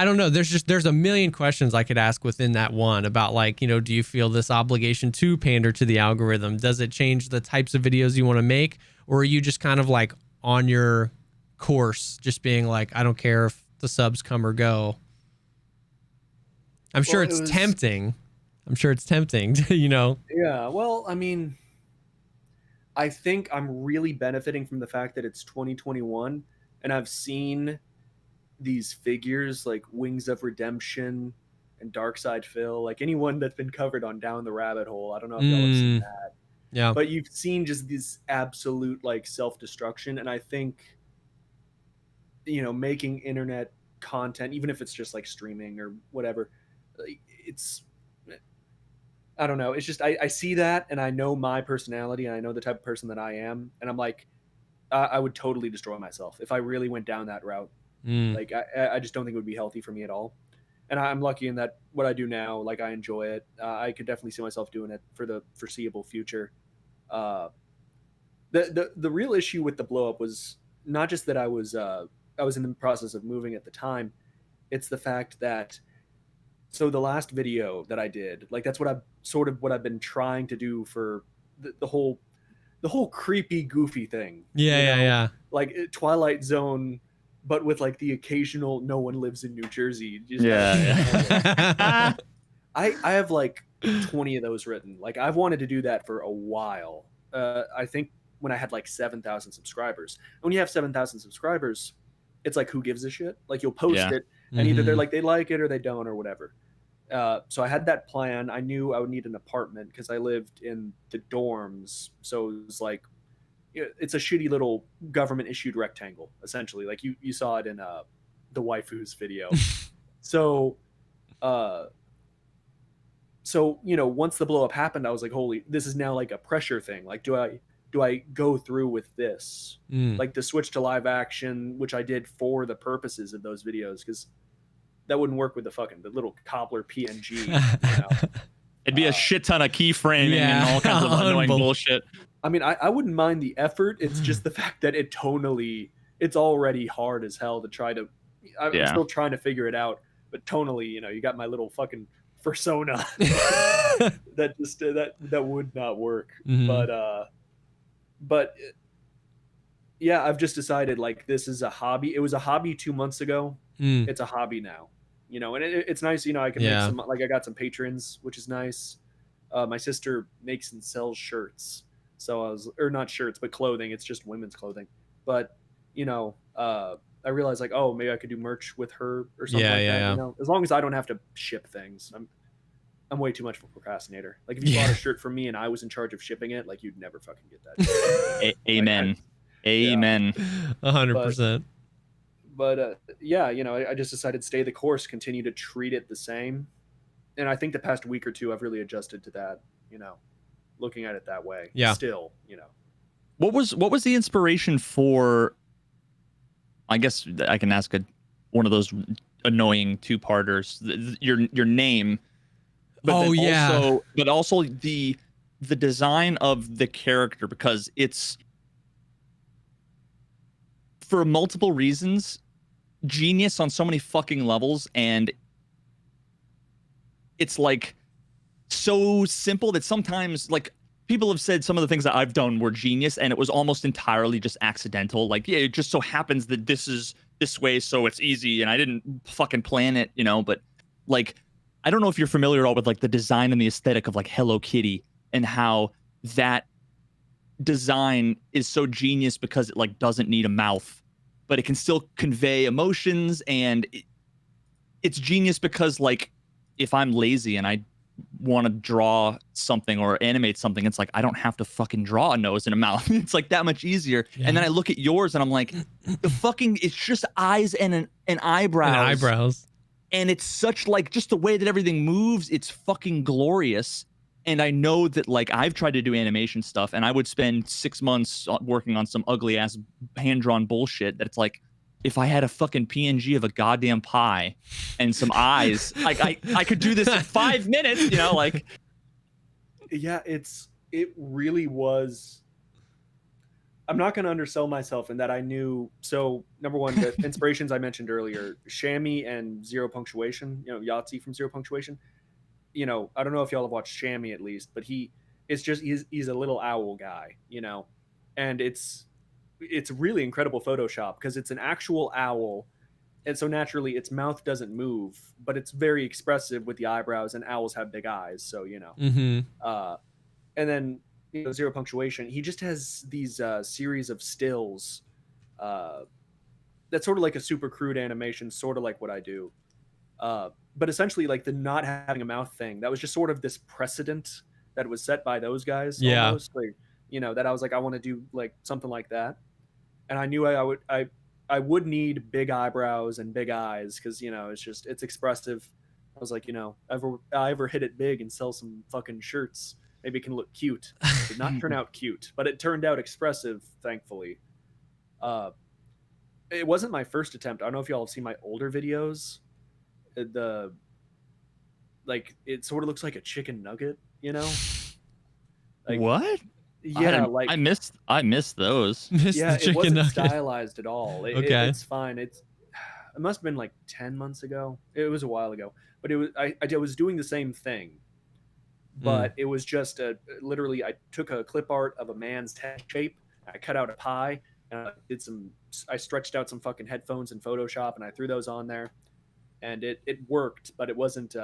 don't know, there's a million questions I could ask within that one about like, do you feel this obligation to pander to the algorithm? Does it change the types of videos you want to make? Or are you just kind of like on your course, just being like, I don't care if the subs come or go? I'm sure it's tempting. I'm sure it's tempting, Yeah, well, I mean, I think I'm really benefiting from the fact that it's 2021 and I've seen these figures like Wings of Redemption and Darkside Phil, like anyone that's been covered on Down the Rabbit Hole. I don't know if y'all have seen that. Yeah. But you've seen just this absolute like self-destruction. And I think, making internet content, even if it's just like streaming or whatever, I don't know. It's just, I see that and I know my personality and I know the type of person that I am. And I'm like, I would totally destroy myself if I really went down that route. Like, I just don't think it would be healthy for me at all. And I'm lucky in that what I do now, like, I enjoy it. I could definitely see myself doing it for the foreseeable future. The real issue with the blow up was not just that I was in the process of moving at the time. It's the fact that, so the last video that I did, like, that's what I've been trying to do for the whole creepy, goofy thing. Yeah. Like Twilight Zone, but with like the occasional no one lives in New Jersey. Yeah. I have like 20 of those written. Like, I've wanted to do that for a while. I think when I had like 7,000 subscribers. And when you have 7,000 subscribers, it's like, who gives a shit? Like, you'll post it and either they're like, they like it or they don't or whatever. So I had that plan. I knew I would need an apartment because I lived in the dorms. So it was like, it's a shitty little government issued rectangle, essentially. Like you saw it in the waifus video. So once the blow up happened, I was like, holy, this is now like a pressure thing. Like, do I go through with this? Like the switch to live action, which I did for the purposes of those videos, because that wouldn't work with the little Cobbler PNG. It'd be a shit ton of keyframing and all kinds of annoying bullshit. I mean, I wouldn't mind the effort. It's just the fact that it's already hard as hell to try to. I'm still trying to figure it out, but tonally, you got my little fucking persona that just that would not work. But yeah, I've just decided, like, this is a hobby. It was a hobby 2 months ago. It's a hobby now, and it's nice. I can make some, like, I got some patrons, which is nice. My sister makes and sells shirts. So or not shirts, but clothing. It's just women's clothing. But, I realized, like, oh, maybe I could do merch with her or something like that. As long as I don't have to ship things. I'm way too much of a procrastinator. Like, if you bought a shirt from me and I was in charge of shipping it, like, you'd never fucking get that. Amen. Amen. 100%. But I just decided to stay the course, continue to treat it the same. And I think the past week or two, I've really adjusted to that, looking at it that way. Yeah. Still, What was the inspiration for, I guess I can ask one of those annoying two-parters, your name, but also the design of the character, because it's, for multiple reasons, genius on so many fucking levels, and it's like so simple that sometimes like people have said some of the things that I've done were genius and it was almost entirely just accidental. Like, yeah, it just so happens that this is this way, so it's easy and I didn't fucking plan it, you know, but like, I don't know if you're familiar at all with like the design and the aesthetic of like Hello Kitty and how that design is so genius because it like doesn't need a mouth, but it can still convey emotions, and it's genius because like if I'm lazy and I want to draw something or animate something, it's like I don't have to fucking draw a nose and a mouth. It's like that much easier. Yeah. And then I look at yours and I'm like, the fucking it's just eyes and eyebrows. And eyebrows. And it's such like just the way that everything moves, it's fucking glorious. And I know that like I've tried to do animation stuff and I would spend 6 months working on some ugly ass hand-drawn bullshit that it's like, if I had a fucking PNG of a goddamn pie and some eyes, like I could do this in 5 minutes, you know, like. Yeah, it really was. I'm not going to undersell myself in that I knew. So number one, the inspirations I mentioned earlier, Shammy and Zero Punctuation, you know, Yahtzee from Zero Punctuation. You know, I don't know if y'all have watched Shammy at least, but he's a little owl guy, you know, and it's really incredible Photoshop because it's an actual owl. And so naturally its mouth doesn't move, but it's very expressive with the eyebrows, and owls have big eyes. So, you know, and then, you know, Zero Punctuation, he just has these series of stills that's sort of like a super crude animation, sort of like what I do. But essentially like the not having a mouth thing, that was just sort of this precedent that was set by those guys. Yeah. Almost. Like, you know, that I was like, I want to do like something like that. And I knew I would need big eyebrows and big eyes because, you know, it's expressive. I was like, you know, I ever hit it big and sell some fucking shirts, maybe it can look cute. It did not turn out cute, but it turned out expressive, thankfully. It wasn't my first attempt. I don't know if y'all have seen my older videos. It sort of looks like a chicken nugget, you know? Like, what? Yeah, like I missed those. It wasn't stylized at all. Okay. It's fine. It must have been like 10 months ago. It was a while ago, but it was I was doing the same thing, but it was just literally I took a clip art of a man's head shape. I cut out a pie and I stretched out some fucking headphones in Photoshop and I threw those on there, and it worked, but it wasn't.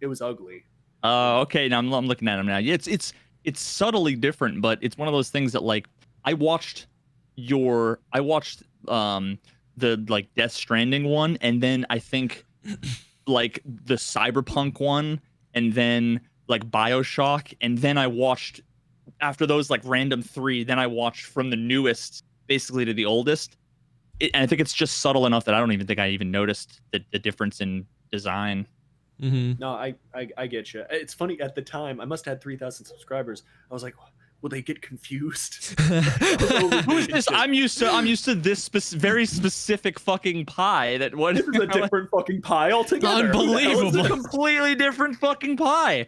It was ugly. Okay. Now I'm looking at him now. Yeah, it's subtly different, but it's one of those things that like I watched the like Death Stranding one, and then I think like the Cyberpunk one, and then like BioShock, and then I watched after those like random 3, then I watched from the newest basically to the oldest. And I think it's just subtle enough that I don't even think I even noticed the difference in design. Mm-hmm. No, I get you. It's funny, at the time I must have had 3,000 subscribers. I was like, will they get confused? Who's this? I'm used to this very specific fucking pie. That what? This is a different fucking pie altogether. Unbelievable. It's a completely different fucking pie.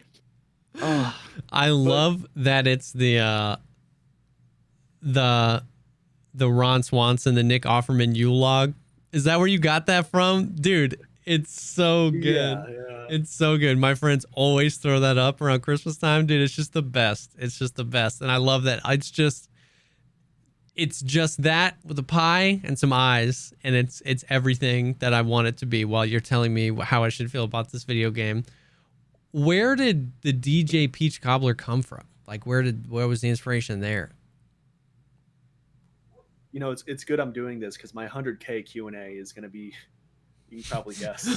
Oh, I love that it's the Ron Swanson, the Nick Offerman Yule log. Is that where you got that from, dude? It's so good. Yeah. It's so good. My friends always throw that up around Christmas time, dude. It's just the best. It's just the best. And I love that. It's just that with a pie and some eyes, and it's everything that I want it to be while you're telling me how I should feel about this video game. Where did the DJ Peach Cobbler come from? Like where was the inspiration there? You know, it's good I'm doing this because my 100K Q&A is going to be, you can probably guess.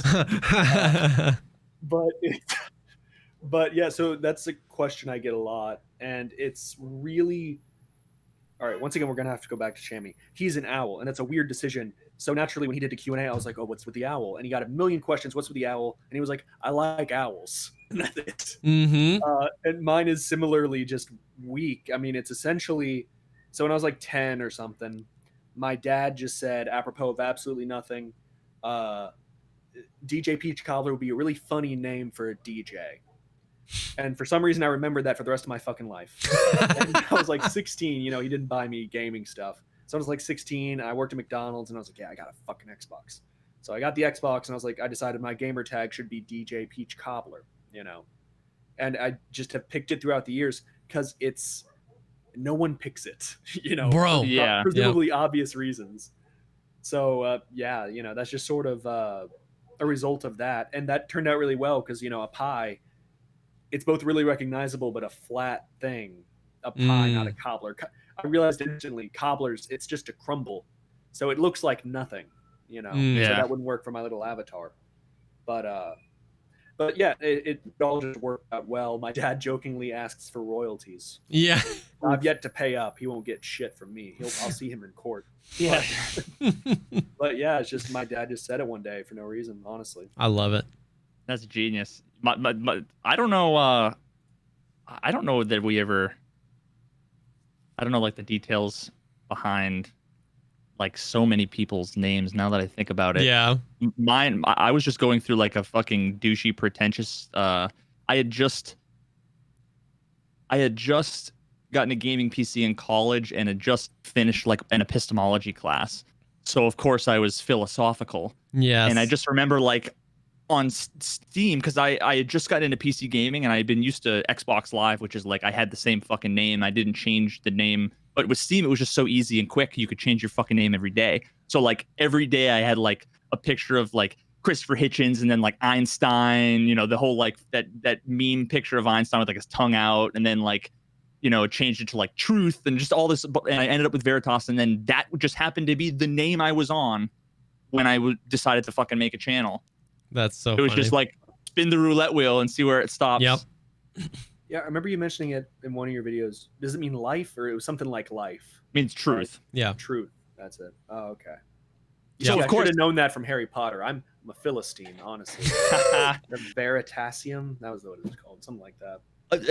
But yeah, so that's a question I get a lot, and it's really, all right, once again, we're going to have to go back to Shammy. He's an owl, and it's a weird decision. So naturally, when he did the Q&A, I was like, oh, what's with the owl? And he got a million questions, what's with the owl? And he was like, I like owls. And that's it. Mm-hmm. And mine is similarly just weak. I mean, it's essentially, so when I was like 10 or something, my dad just said, apropos of absolutely nothing, DJ Peach Cobbler would be a really funny name for a DJ. And for some reason, I remembered that for the rest of my fucking life. And I was like 16, you know, he didn't buy me gaming stuff. So I was like 16, I worked at McDonald's, and I was like, yeah, I got a fucking Xbox. So I got the Xbox, and I was like, I decided my gamer tag should be DJ Peach Cobbler, you know. and I just have picked it throughout the years because no one picks it, Bro. Yeah. presumably obvious reasons. So yeah, that's just sort of a result of that, and that turned out really well because a pie, it's both really recognizable but a flat thing, a pie, not a cobbler. I realized instantly, cobblers, it's just a crumble, so it looks like nothing, so that wouldn't work for my little avatar. But yeah, it all just worked out well. My dad jokingly asks for royalties. Yeah. I've yet to pay up. He won't get shit from me. I'll see him in court. Yeah. But yeah, it's just my dad just said it one day for no reason, honestly. I love it. That's genius. I don't know. I don't know that we ever. I don't know like the details behind like so many people's names now that I think about it. Yeah. Mine, I was just going through like a fucking douchey, pretentious. I had just gotten a gaming PC in college and had just finished like an epistemology class. So of course I was philosophical. Yes. And I just remember like on Steam, because I had just got into PC gaming and I had been used to Xbox Live, which is like I had the same fucking name. I didn't change the name. But with Steam, it was just so easy and quick. You could change your fucking name every day. So like every day I had like a picture of like Christopher Hitchens and then like Einstein, the whole like that meme picture of Einstein with like his tongue out, and then like, it changed it to like Truth and just all this. And I ended up with Veritas, and then that just happened to be the name I was on when I decided to fucking make a channel. That's so It was funny. just like spin the roulette wheel and see where it stops. Yep. Yeah, I remember you mentioning it in one of your videos. Does it mean life, or it was something like life? It means truth. Yeah. Truth. That's it. Oh, okay. So Yeah, of course, I should have known that from Harry Potter. I'm a Philistine, honestly. The Veritasium, that was what it was called, something like that.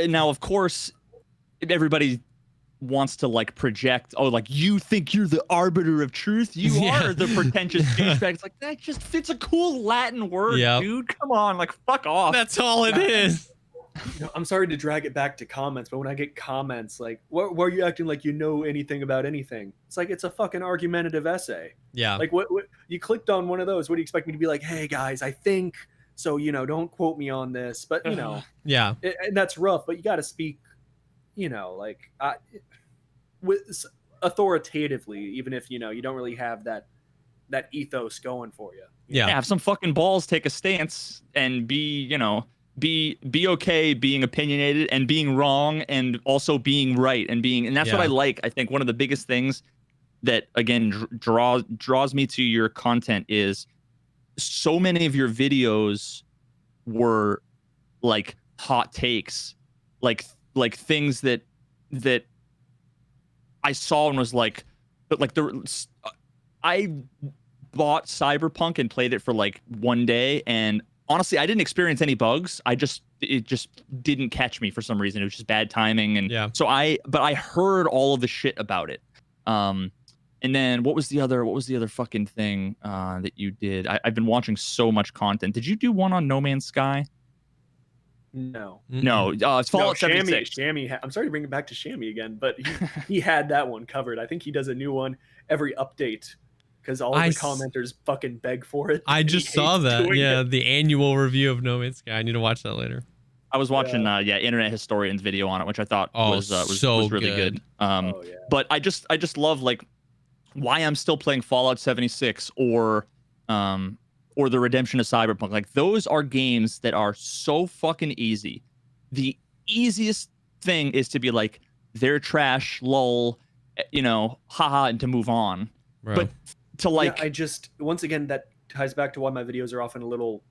now of course, everybody wants to like project, like you think you're the arbiter of truth, you are the pretentious douchebag. It's like that just fits a cool Latin word, dude. Come on, like fuck off. That's all it is. I'm sorry to drag it back to comments, but when I get comments like, why are you acting like you know anything about anything? It's like, it's a fucking argumentative essay. Yeah. Like what you clicked on one of those. What do you expect me to be like? Hey guys, I think so. Don't quote me on this, but Yeah. And that's rough. But you got to speak, like with authoritatively, even if you don't really have that ethos going for you. Yeah. Have some fucking balls, take a stance, and be okay being opinionated and being wrong and also being right and that's what I like. I think one of the biggest things that again draws me to your content is so many of your videos were like hot takes, like things that I saw and was like, but like I bought Cyberpunk and played it for like one day, and honestly, I didn't experience any bugs. It just didn't catch me for some reason. It was just bad timing, and so I heard all of the shit about it. And then what was the other fucking thing that you did? I've been watching so much content. Did you do one on No Man's Sky? No. No, it's Fallout 76. Shammy. I'm sorry to bring it back to Shammy again, but he had that one covered. I think he does a new one every update because all the commenters fucking beg for it. I just saw that. Yeah, the annual review of No Man's Sky. I need to watch that later. I was watching Internet Historian's video on it, which I thought was really good. But I just love like why I'm still playing Fallout 76 or the Redemption of Cyberpunk. Like those are games that are so fucking easy. The easiest thing is to be like, they're trash, lol, haha, and to move on. Bro. But to like, I just, once again, that ties back to why my videos are often a little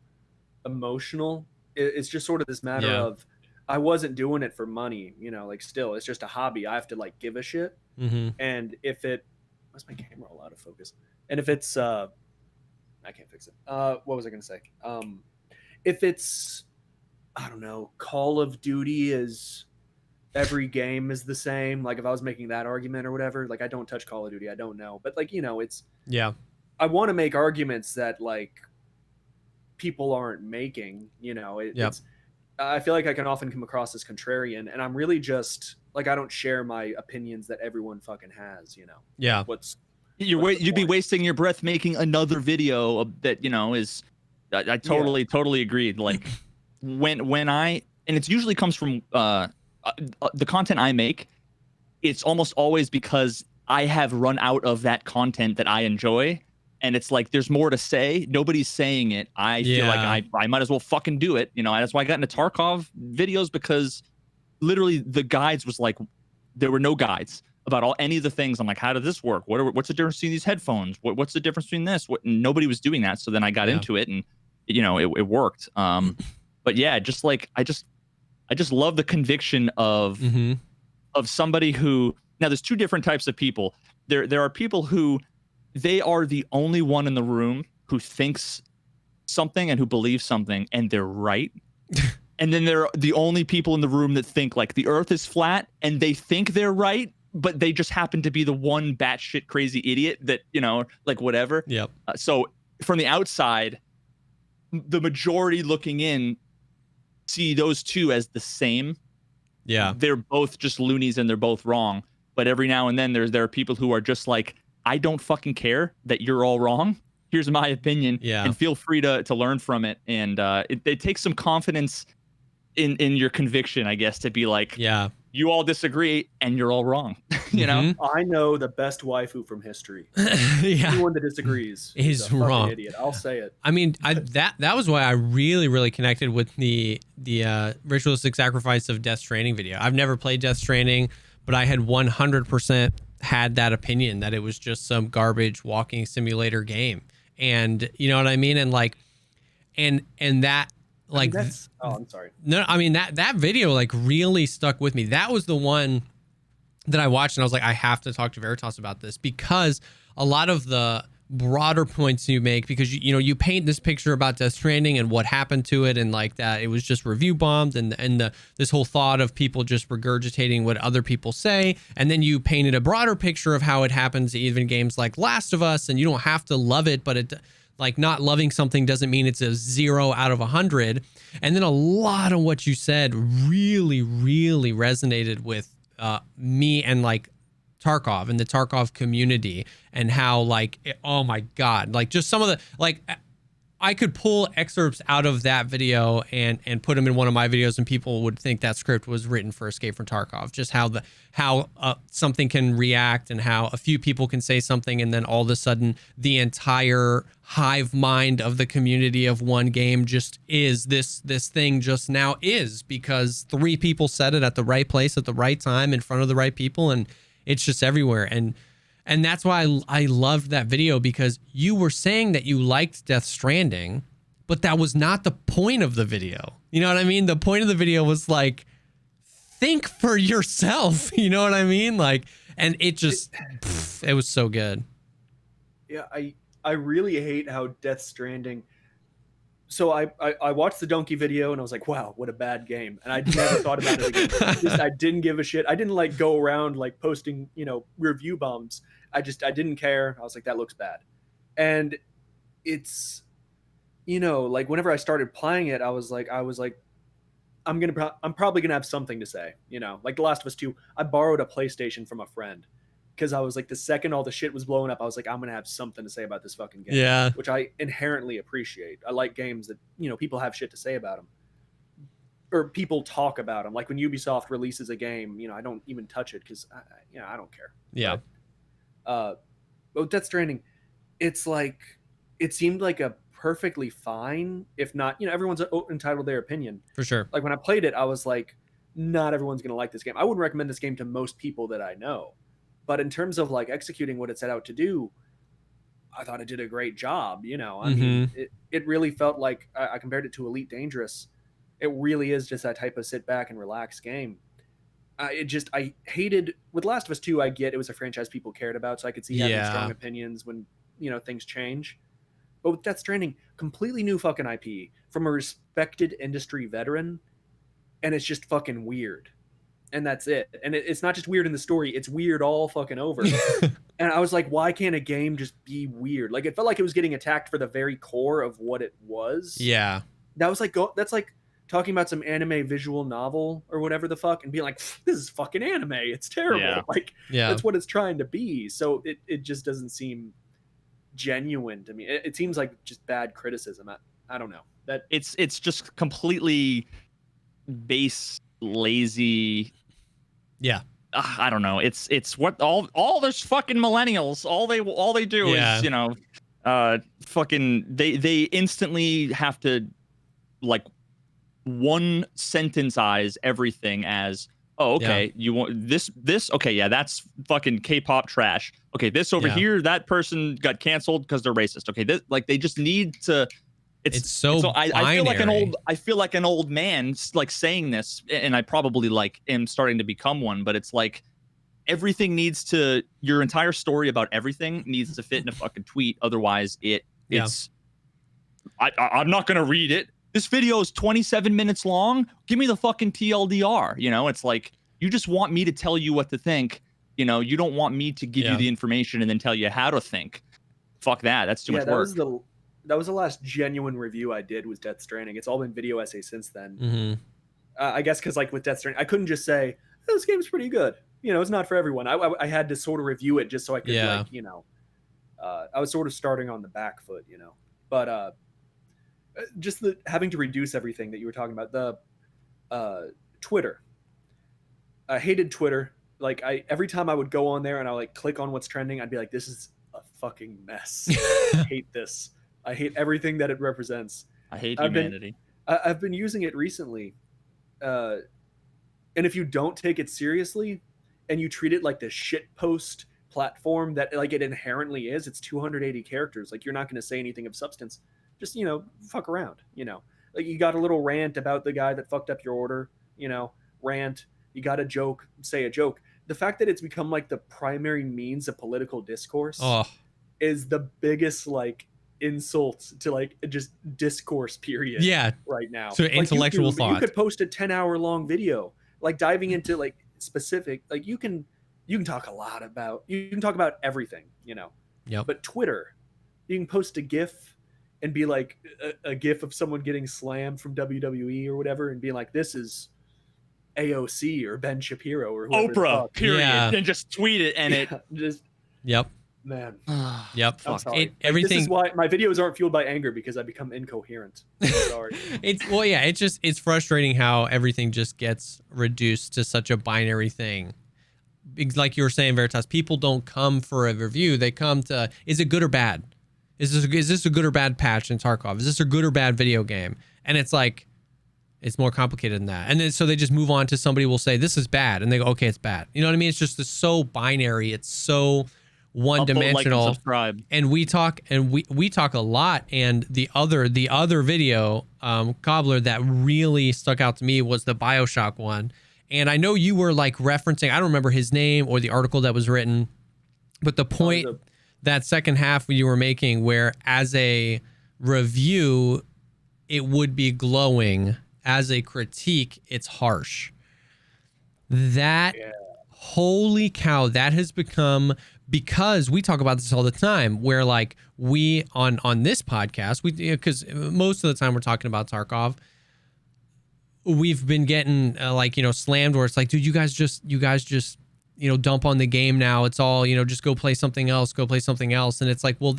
emotional. It's just sort of this matter of, I wasn't doing it for money, like still, it's just a hobby. I have to like give a shit. Mm-hmm. And if why's my camera all out of focus? And if it's, I can't fix it. What was I going to say? If it's, I don't know, Call of Duty is every game is the same. Like if I was making that argument or whatever, like I don't touch Call of Duty. I don't know. But like, it's, I want to make arguments that like people aren't making, it's, I feel like I can often come across as contrarian, and I'm really just like, I don't share my opinions that everyone fucking has, Yeah. You'd be wasting your breath making another video that is. I totally agreed. Like when I and it usually comes from the content I make. It's almost always because I have run out of that content that I enjoy. And it's like, there's more to say. Nobody's saying it. I feel like I might as well fucking do it. You know, that's why I got into Tarkov videos, because literally the guides was like, there were no guides about any of the things. I'm like, how did this work? What's the difference between these headphones? What's the difference between this? Nobody was doing that. So then I got into it, and you know, it worked. But yeah, just like I just love the conviction of somebody who, now there's two different types of people. There are people who, they are the only one in the room who thinks something and who believes something, and they're right. And then they're the only people in the room that think like the earth is flat, and they think they're right, but they just happen to be the one batshit crazy idiot that, you know, like whatever. Yep. So from the outside, the majority looking in see those two as the same. Yeah. They're both just loonies and they're both wrong. But every now and then there are people who are just like, I don't fucking care that you're all wrong. Here's my opinion. Yeah. And feel free to learn from it. And it takes some confidence in your conviction, I guess, to be like, yeah, you all disagree and you're all wrong. You know? I know the best waifu from history. Yeah. Anyone that disagrees is a fucking wrong. Idiot. I'll say it. I mean, that was why I really connected with the ritualistic sacrifice of Death Stranding video. I've never played Death Stranding, but I had 100% had that opinion that it was just some garbage walking simulator game. And you know what I mean? And like, and that, like, I'm sorry. No, I mean, that video like really stuck with me. That was the one that I watched and I was like, I have to talk to Veritas about this, because a lot of the broader points you make, because you know, you paint this picture about Death Stranding and what happened to it, and like that it was just review bombed, and this whole thought of people just regurgitating what other people say, and then you painted a broader picture of how it happens even games like Last of Us, and you don't have to love it, but it, like, not loving something doesn't mean it's a 0 out of 100. And then a lot of what you said really resonated with me and like Tarkov and the Tarkov community, and how like, oh my God, like just some of the, like, I could pull excerpts out of that video and put them in one of my videos, and people would think that script was written for Escape from Tarkov. Just how something can react, and how a few people can say something, and then all of a sudden the entire hive mind of the community of one game just is this thing just now is because 3 people said it at the right place at the right time in front of the right people, and it's just everywhere. And that's why I loved that video, because you were saying that you liked Death Stranding, but that was not the point of the video. You know what I mean? The point of the video was like, think for yourself. You know what I mean? Like, and it just, it was so good. Yeah, I really hate how Death Stranding. So I watched the Donkey video and I was like, wow, what a bad game. And I never thought about it again. I didn't give a shit. I didn't like go around like posting, you know, review bombs. I didn't care. I was like, that looks bad. And it's, you know, like whenever I started playing it, I was like, I'm probably gonna have something to say, you know, like The Last of Us 2. I borrowed a PlayStation from a friend, because I was like, the second all the shit was blowing up, I was like, I'm gonna have something to say about this fucking game. Yeah. Which I inherently appreciate. I like games that, you know, people have shit to say about them, or people talk about them. Like when Ubisoft releases a game, you know, I don't even touch it because I don't care. Yeah. But Death Stranding, it's like, it seemed like a perfectly fine, if not, you know, everyone's entitled to their opinion. For sure. Like when I played it, I was like, not everyone's gonna like this game. I wouldn't recommend this game to most people that I know. But in terms of like executing what it set out to do, I thought it did a great job. You know, I mean, it really felt like, I compared it to Elite Dangerous. It really is just that type of sit back and relax game. I hated, with Last of Us 2, I get it was a franchise people cared about, so I could see having strong opinions when, you know, things change. But with Death Stranding, completely new fucking IP from a respected industry veteran, and it's just fucking weird. And that's it. And it's not just weird in the story, it's weird all fucking over. And I was like, why can't a game just be weird? Like, it felt like it was getting attacked for the very core of what it was. Yeah. That was like, that's like talking about some anime visual novel or whatever the fuck and being like, this is fucking anime. It's terrible. Yeah. Like, Yeah. that's what it's trying to be. So it just doesn't seem genuine to me. It seems like just bad criticism. I don't know. That it's just completely base, lazy. Yeah. I don't know. It's what all those fucking millennials, all they do is, fucking they instantly have to like one sentence-ize everything as, oh, okay, you want this, okay, yeah, that's fucking K-pop trash. Okay, this over here, that person got canceled because they're racist. Okay, this, like, they just need to. It's so I feel like an old man like saying this, and I probably like am starting to become one. But it's like everything needs to, your entire story about everything needs to fit in a fucking tweet. Otherwise, it's I'm not gonna read it. This video is 27 minutes long. Give me the fucking TLDR. You know, it's like, you just want me to tell you what to think. You know, you don't want me to give you the information and then tell you how to think. Fuck that. That's too much work. That was the last genuine review I did was Death Stranding. It's all been video essays since then. Mm-hmm. I guess because like with Death Stranding, I couldn't just say, oh, this game's pretty good. You know, it's not for everyone. I had to sort of review it just so I could like, you know, I was sort of starting on the back foot, you know. But just having to reduce everything that you were talking about, the Twitter. I hated Twitter. Like every time I would go on there and I like click on what's trending, I'd be like, this is a fucking mess. I hate this. I hate everything that it represents. I hate humanity. I've been using it recently. And if you don't take it seriously and you treat it like the shit post platform that like it inherently is, it's 280 characters. Like, you're not going to say anything of substance. Just, you know, fuck around, you know. Like, you got a little rant about the guy that fucked up your order, you know, rant. You got a joke, say a joke. The fact that it's become like the primary means of political discourse is the biggest like insult to like just discourse period right now. So like intellectual thought. You could post a 10-hour long video like diving into like specific, like you can talk a lot about, you can talk about everything, you know. But Twitter, you can post a GIF and be like a GIF of someone getting slammed from WWE or whatever and being like, this is AOC or Ben Shapiro or whoever Oprah, period, and just tweet it and it just man. Everything. This is why my videos aren't fueled by anger, because I become incoherent. Sorry. It's frustrating how everything just gets reduced to such a binary thing. Like you were saying, Veritas, people don't come for a review. They come to, is it good or bad? Is this a good or bad patch in Tarkov? Is this a good or bad video game? And it's like, it's more complicated than that. And then so they just move on to somebody will say, this is bad. And they go, okay, it's bad. You know what I mean? It's just so binary. It's so one-dimensional. Like, subscribe. And we talk a lot. And the other video, Cobbler, that really stuck out to me was the BioShock one. And I know you were like referencing, I don't remember his name or the article that was written, but the point, that second half you were making, where as a review, it would be glowing. As a critique, it's harsh. Holy cow, that has become, because we talk about this all the time, where like we on this podcast, because most of the time we're talking about Tarkov, we've been getting slammed where it's like, dude, you guys just dump on the game now. It's all, just go play something else. And it's like, well,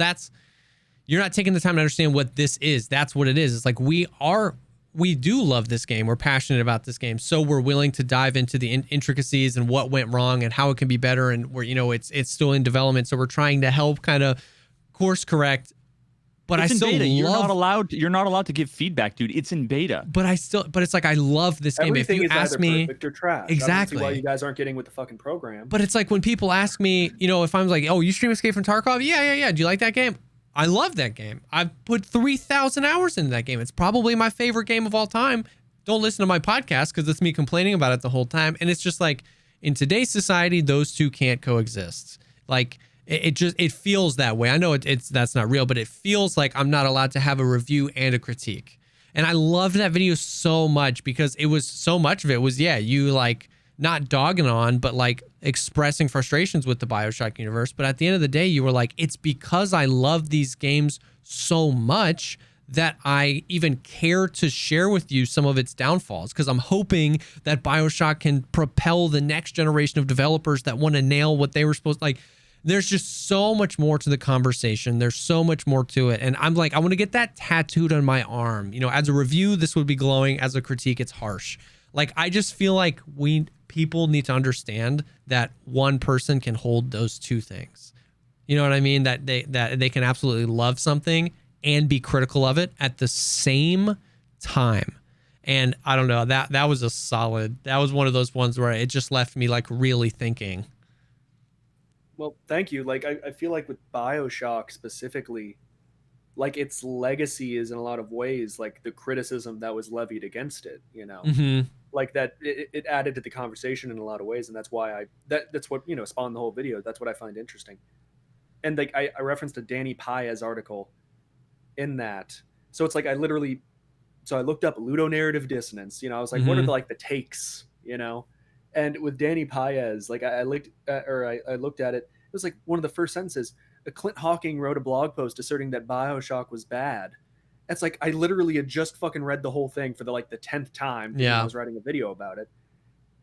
you're not taking the time to understand what this is. That's what it is. It's like, we do love this game. We're passionate about this game. So we're willing to dive into the intricacies and what went wrong and how it can be better. And we're, it's still in development. So we're trying to help kind of course correct. But it's in beta. You're not allowed to give feedback, dude. It's in beta. But it's like, I love this game. Everything if you ask me, perfect or trash. Exactly. I don't see why you guys aren't getting with the fucking program. But it's like when people ask me, if I'm like, oh, you stream Escape from Tarkov? Yeah. Do you like that game? I love that game. I've put 3,000 hours into that game. It's probably my favorite game of all time. Don't listen to my podcast because it's me complaining about it the whole time. And it's just like, in today's society, those two can't coexist. Like, it feels that way. I know that's not real, but it feels like I'm not allowed to have a review and a critique. And I loved that video so much because it was so much of it was, you like not dogging on, but like expressing frustrations with the BioShock universe. But at the end of the day, you were like, it's because I love these games so much that I even care to share with you some of its downfalls, because I'm hoping that BioShock can propel the next generation of developers that want to nail what they were supposed to, like. there's just so much more to the conversation. There's so much more to it. And I'm like, I want to get that tattooed on my arm. You know, as a review, this would be glowing. As a critique, it's harsh. Like, I just feel like people need to understand that one person can hold those two things. You know what I mean? That they can absolutely love something and be critical of it at the same time. And I don't know, that was that was one of those ones where it just left me like really thinking. Well, thank you. Like, I feel like with BioShock specifically, like its legacy is in a lot of ways like the criticism that was levied against it, you know, like that it added to the conversation in a lot of ways. And that's why that's what, you know, spawned the whole video. That's what I find interesting. And like, I referenced a Danny Paez article in that. So it's like, I looked up ludonarrative dissonance, you know, I was like, what are the takes, you know? And with Danny Paez, like I looked at it. It was like one of the first sentences. Clint Hawking wrote a blog post asserting that BioShock was bad. It's like I literally had just fucking read the whole thing for the 10th time. I was writing a video about it,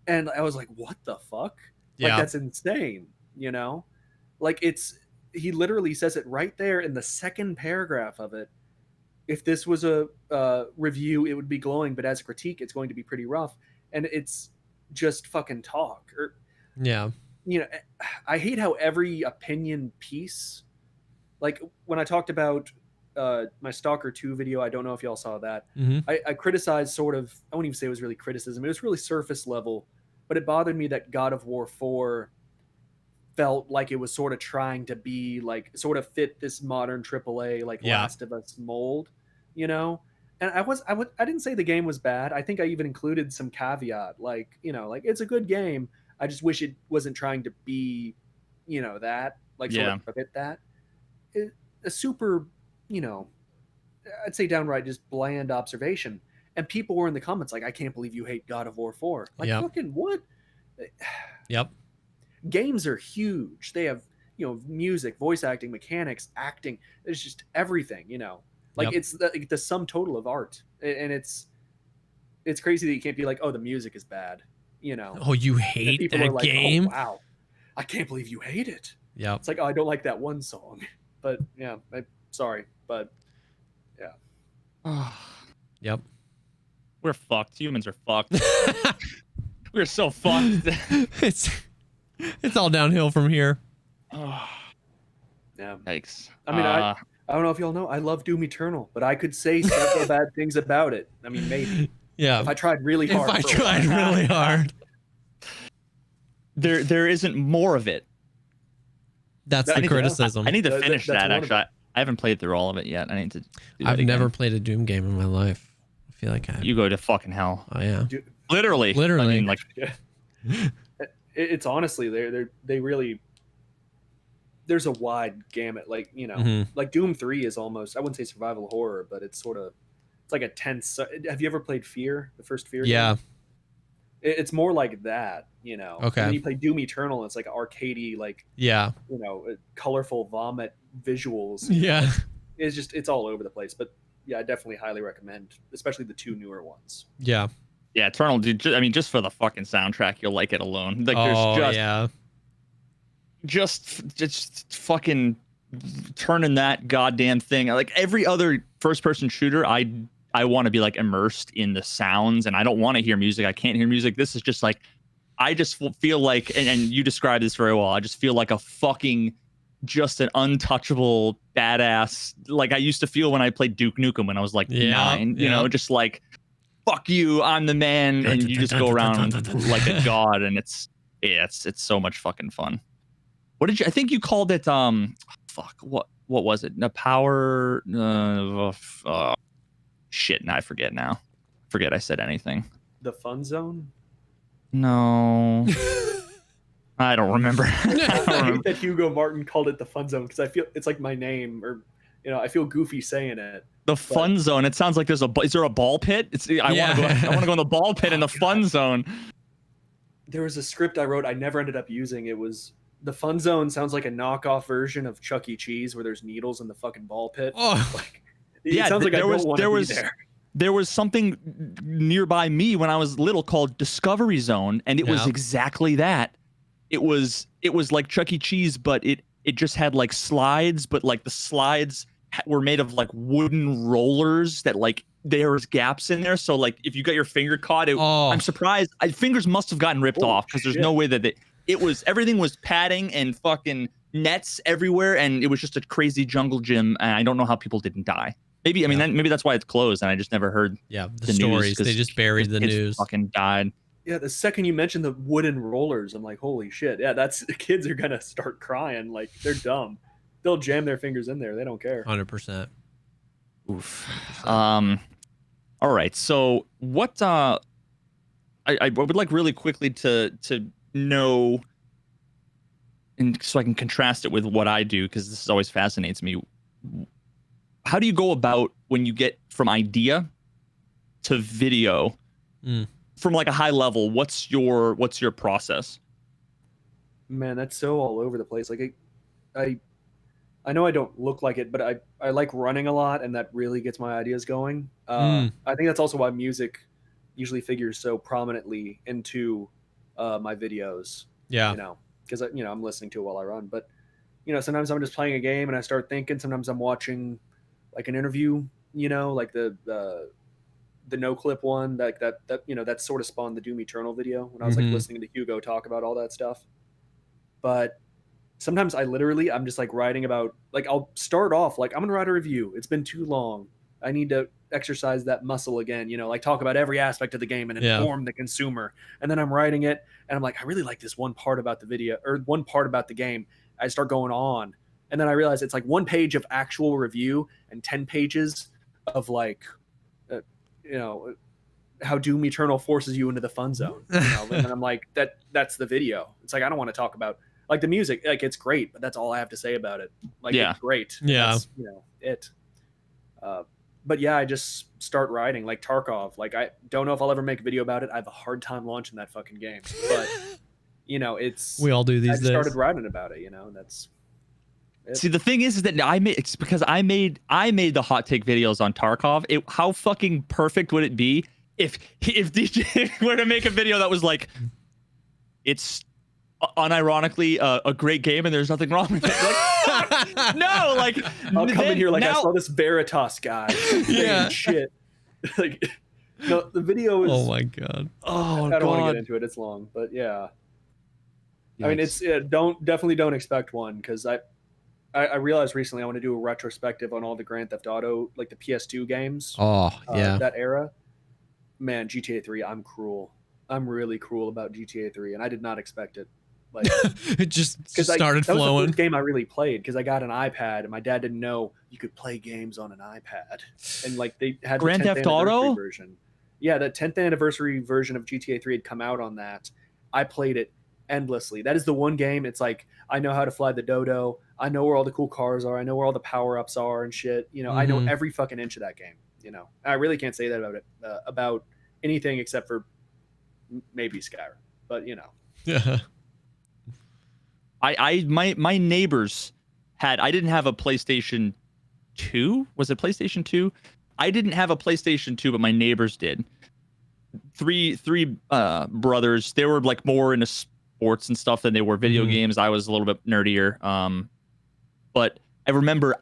and I was like, "What the fuck? Like that's insane." You know, like he literally says it right there in the second paragraph of it. If this was a review, it would be glowing, but as a critique, it's going to be pretty rough. And it's just fucking talk. You know, I hate how every opinion piece, like when I talked about my Stalker 2 video, I don't know if y'all saw that. I criticized sort of, I wouldn't even say it was really criticism. It was really surface level, but it bothered me that God of War 4 felt like it was sort of trying to be like, sort of fit this modern AAA, like Last of Us mold, you know? And I didn't say the game was bad. I think I even included some caveat, like, you know, like it's a good game. I just wish it wasn't trying to be, you know, that, like, sort of fit that. A super, you know, I'd say downright just bland observation. And people were in the comments like, I can't believe you hate God of War 4. Like, fucking what? Games are huge. They have, you know, music, voice acting, mechanics, acting. There's just everything, you know. Like it's the sum total of art, and it's crazy that you can't be like, oh, the music is bad, you know. Oh, you hate that like, game? Oh, wow, I can't believe you hate it. Yeah, it's like, oh, I don't like that one song, but yeah, sorry, but yeah. Yep, we're fucked. Humans are fucked. We're so fucked. It's all downhill from here. Yeah. Thanks. I mean, I don't know if y'all know, I love Doom Eternal, but I could say several bad things about it. I mean, maybe. Yeah. If I tried really hard. Really hard. There isn't more of it. That's the criticism. I need to finish that, actually. I haven't played through all of it yet. I need to do that I've again. never played a Doom game in my life. I feel like You go to fucking hell. Oh, yeah. Literally. I mean, like... It's honestly, they really... There's a wide gamut, like, you know, like Doom 3 is almost, I wouldn't say survival horror, but it's sort of, it's like a tense. Have you ever played Fear, the first Fear game? It's more like that, you know. Okay. And then you play Doom Eternal, it's like arcadey, like, you know, colorful vomit visuals. Yeah. It's just, it's all over the place. But yeah, I definitely highly recommend, especially the 2 newer ones. Yeah. Yeah, Eternal, dude, I mean, just for the fucking soundtrack, you'll like it alone. Like, there's just fucking turning that goddamn thing. Like every other first person shooter, I want to be like immersed in the sounds, and I don't want to hear music. I can't hear music. This is just like, I just feel like, and you described this very well, I just feel like a fucking, just an untouchable badass, like I used to feel when I played Duke Nukem when I was like 9, you know, just like, fuck you, I'm the man, and you just go around like a god, and it's so much fucking fun. What did you? I think you called it. Fuck. What was it? The power. Shit. Now I forget. Now, forget I said anything. The Fun Zone. No. I don't remember. I think that Hugo Martin called it the Fun Zone because I feel it's like my name, or you know, I feel goofy saying it. The Fun Zone. It sounds like is there a ball pit? I want to go in the ball pit in the Fun Zone. There was a script I wrote I never ended up using. It was. The Fun Zone sounds like a knockoff version of Chuck E. Cheese where there's needles in the fucking ball pit. Oh. Like, it sounds like I don't want to be there. There was something nearby me when I was little called Discovery Zone, and it was exactly that. It was like Chuck E. Cheese, but it it just had like slides, but like the slides were made of like wooden rollers that like there was gaps in there. So like if you got your finger caught, I'm surprised. Fingers must have gotten ripped off because there's no way that everything was padding and fucking nets everywhere, and it was just a crazy jungle gym. And I don't know how people didn't die. Maybe maybe that's why it's closed, and I just never heard. The stories. They just buried the news. Fucking died. Yeah, the second you mentioned the wooden rollers, I'm like, holy shit. Yeah, the kids are gonna start crying. Like, they're dumb. They'll jam their fingers in there. They don't care. 100%. Oof. 100%. All right. So what? I would like really quickly to know, and so I can contrast it with what I do, because this always fascinates me. How do you go about when you get from idea to video? From like a high level, what's your process? Man, that's so all over the place. Like I know I don't look like it, but I like running a lot, and that really gets my ideas going. I think that's also why music usually figures so prominently into my videos. Yeah. Because I'm listening to it while I run. But sometimes I'm just playing a game and I start thinking. Sometimes I'm watching like an interview. Like the no clip one that sort of spawned the Doom Eternal video when I was like listening to Hugo talk about all that stuff. But sometimes I'm just like writing about, like, I'll start off like, I'm gonna write a review. It's been too long. I need to exercise that muscle again, like talk about every aspect of the game and inform the consumer. And then I'm writing it and I'm like, I really like this one part about the video or one part about the game. I start going on, and then I realize it's like 1 page of actual review and 10 pages of like, how Doom Eternal forces you into the fun zone. And then I'm like, that's the video. It's like, I don't want to talk about like the music. Like, it's great, but that's all I have to say about it. Like, it's great. Yeah. That's, it. But yeah, I just start writing like Tarkov. Like, I don't know if I'll ever make a video about it. I have a hard time launching that fucking game, but it's, we all do these I days. started writing about it, that's it. See, the thing is that it's because I made the hot take videos on Tarkov. How fucking perfect would it be if DJ were to make a video that was like, it's unironically a great game and there's nothing wrong with it. Like, no, like, I'll come in here like, I saw this Veritas guy. Yeah. Shit. Like, no, the video is. Oh my god. Oh, I don't want to get into it. It's long, but yeah. Yikes. I mean, it's definitely don't expect one, because I realized recently I want to do a retrospective on all the Grand Theft Auto, like the PS2 games. Oh yeah. That era. Man, GTA 3. I'm cruel. I'm really cruel about GTA 3, and I did not expect it. Like, it just started that flowing. was the first game I really played, because I got an iPad and my dad didn't know you could play games on an iPad. And like, they had Grand the 10th Theft Auto version. Yeah, the 10th anniversary version of GTA 3 had come out on that. I played it endlessly. That is the one game. It's like, I know how to fly the dodo. I know where all the cool cars are. I know where all the power-ups are and shit. I know every fucking inch of that game. I really can't say that about it, about anything except for maybe Skyrim. But Yeah. My neighbors had, I didn't have a PlayStation 2. Was it PlayStation 2? I didn't have a PlayStation 2, but my neighbors did. Three brothers. They were like more into sports and stuff than they were video games. I was a little bit nerdier. But I remember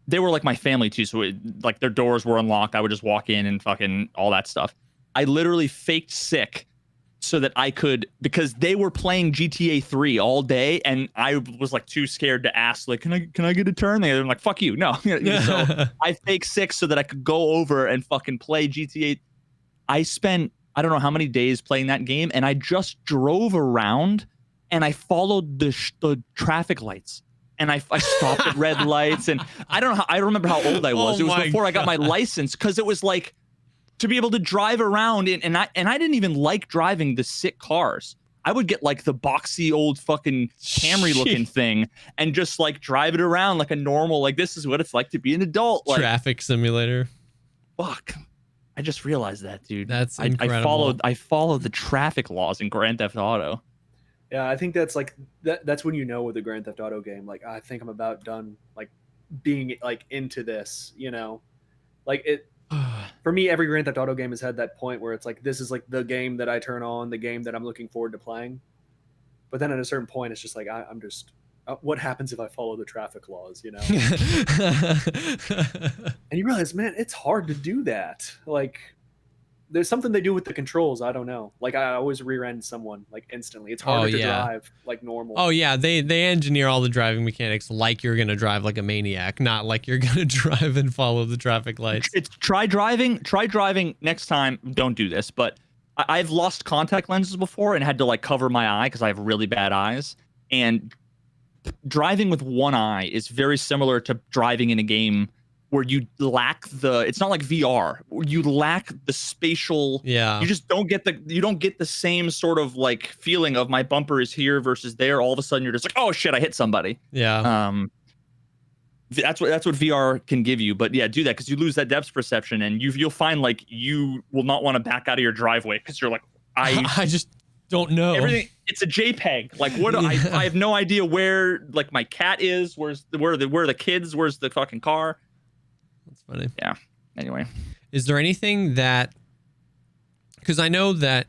they were like my family too. So like their doors were unlocked. I would just walk in and fucking all that stuff. I literally faked sick so that I could, because they were playing GTA 3 all day, and I was like too scared to ask, like, can I get a turn? They're like, fuck you, no. So I faked sick so that I could go over and fucking play GTA. I spent, I don't know how many days playing that game, and I just drove around and I followed the traffic lights. And I stopped at red lights, and I don't know. I remember how old I was. It was before I got my license, because it was like, to be able to drive around, and I didn't even like driving the sick cars. I would get like the boxy old fucking Camry looking thing and just like drive it around like a normal, like, this is what it's like to be an adult. Like, traffic simulator. Fuck. I just realized that, dude. That's incredible. I followed the traffic laws in Grand Theft Auto. Yeah, I think that's like that's when with a Grand Theft Auto game, like, I think I'm about done, like, being like into this, like it. For me, every Grand Theft Auto game has had that point where it's like, this is like the game that I turn on, the game that I'm looking forward to playing. But then at a certain point, it's just like, I'm just what happens if I follow the traffic laws, you know? And you realize, man, it's hard to do that. Like, there's something they do with the controls. I don't know. Like, I always rear end someone like instantly. It's harder to drive like normal. Oh yeah, they engineer all the driving mechanics like you're gonna drive like a maniac, not like you're gonna drive and follow the traffic lights. It's try driving next time. Don't do this, but I've lost contact lenses before and had to like cover my eye because I have really bad eyes. And driving with one eye is very similar to driving in a game where you lack it's not like VR, you lack the spatial. Yeah. You just don't get the same sort of like feeling of my bumper is here versus there. All of a sudden you're just like, oh shit, I hit somebody. Yeah. That's what VR can give you. But yeah, do that because you lose that depth perception, and you'll find like you will not want to back out of your driveway because you're like, I just don't know everything. It's a JPEG. Like what? I have no idea where like my cat is. Where the kids? Where's the fucking car? That's funny. Yeah. Anyway, is there anything that? Because I know that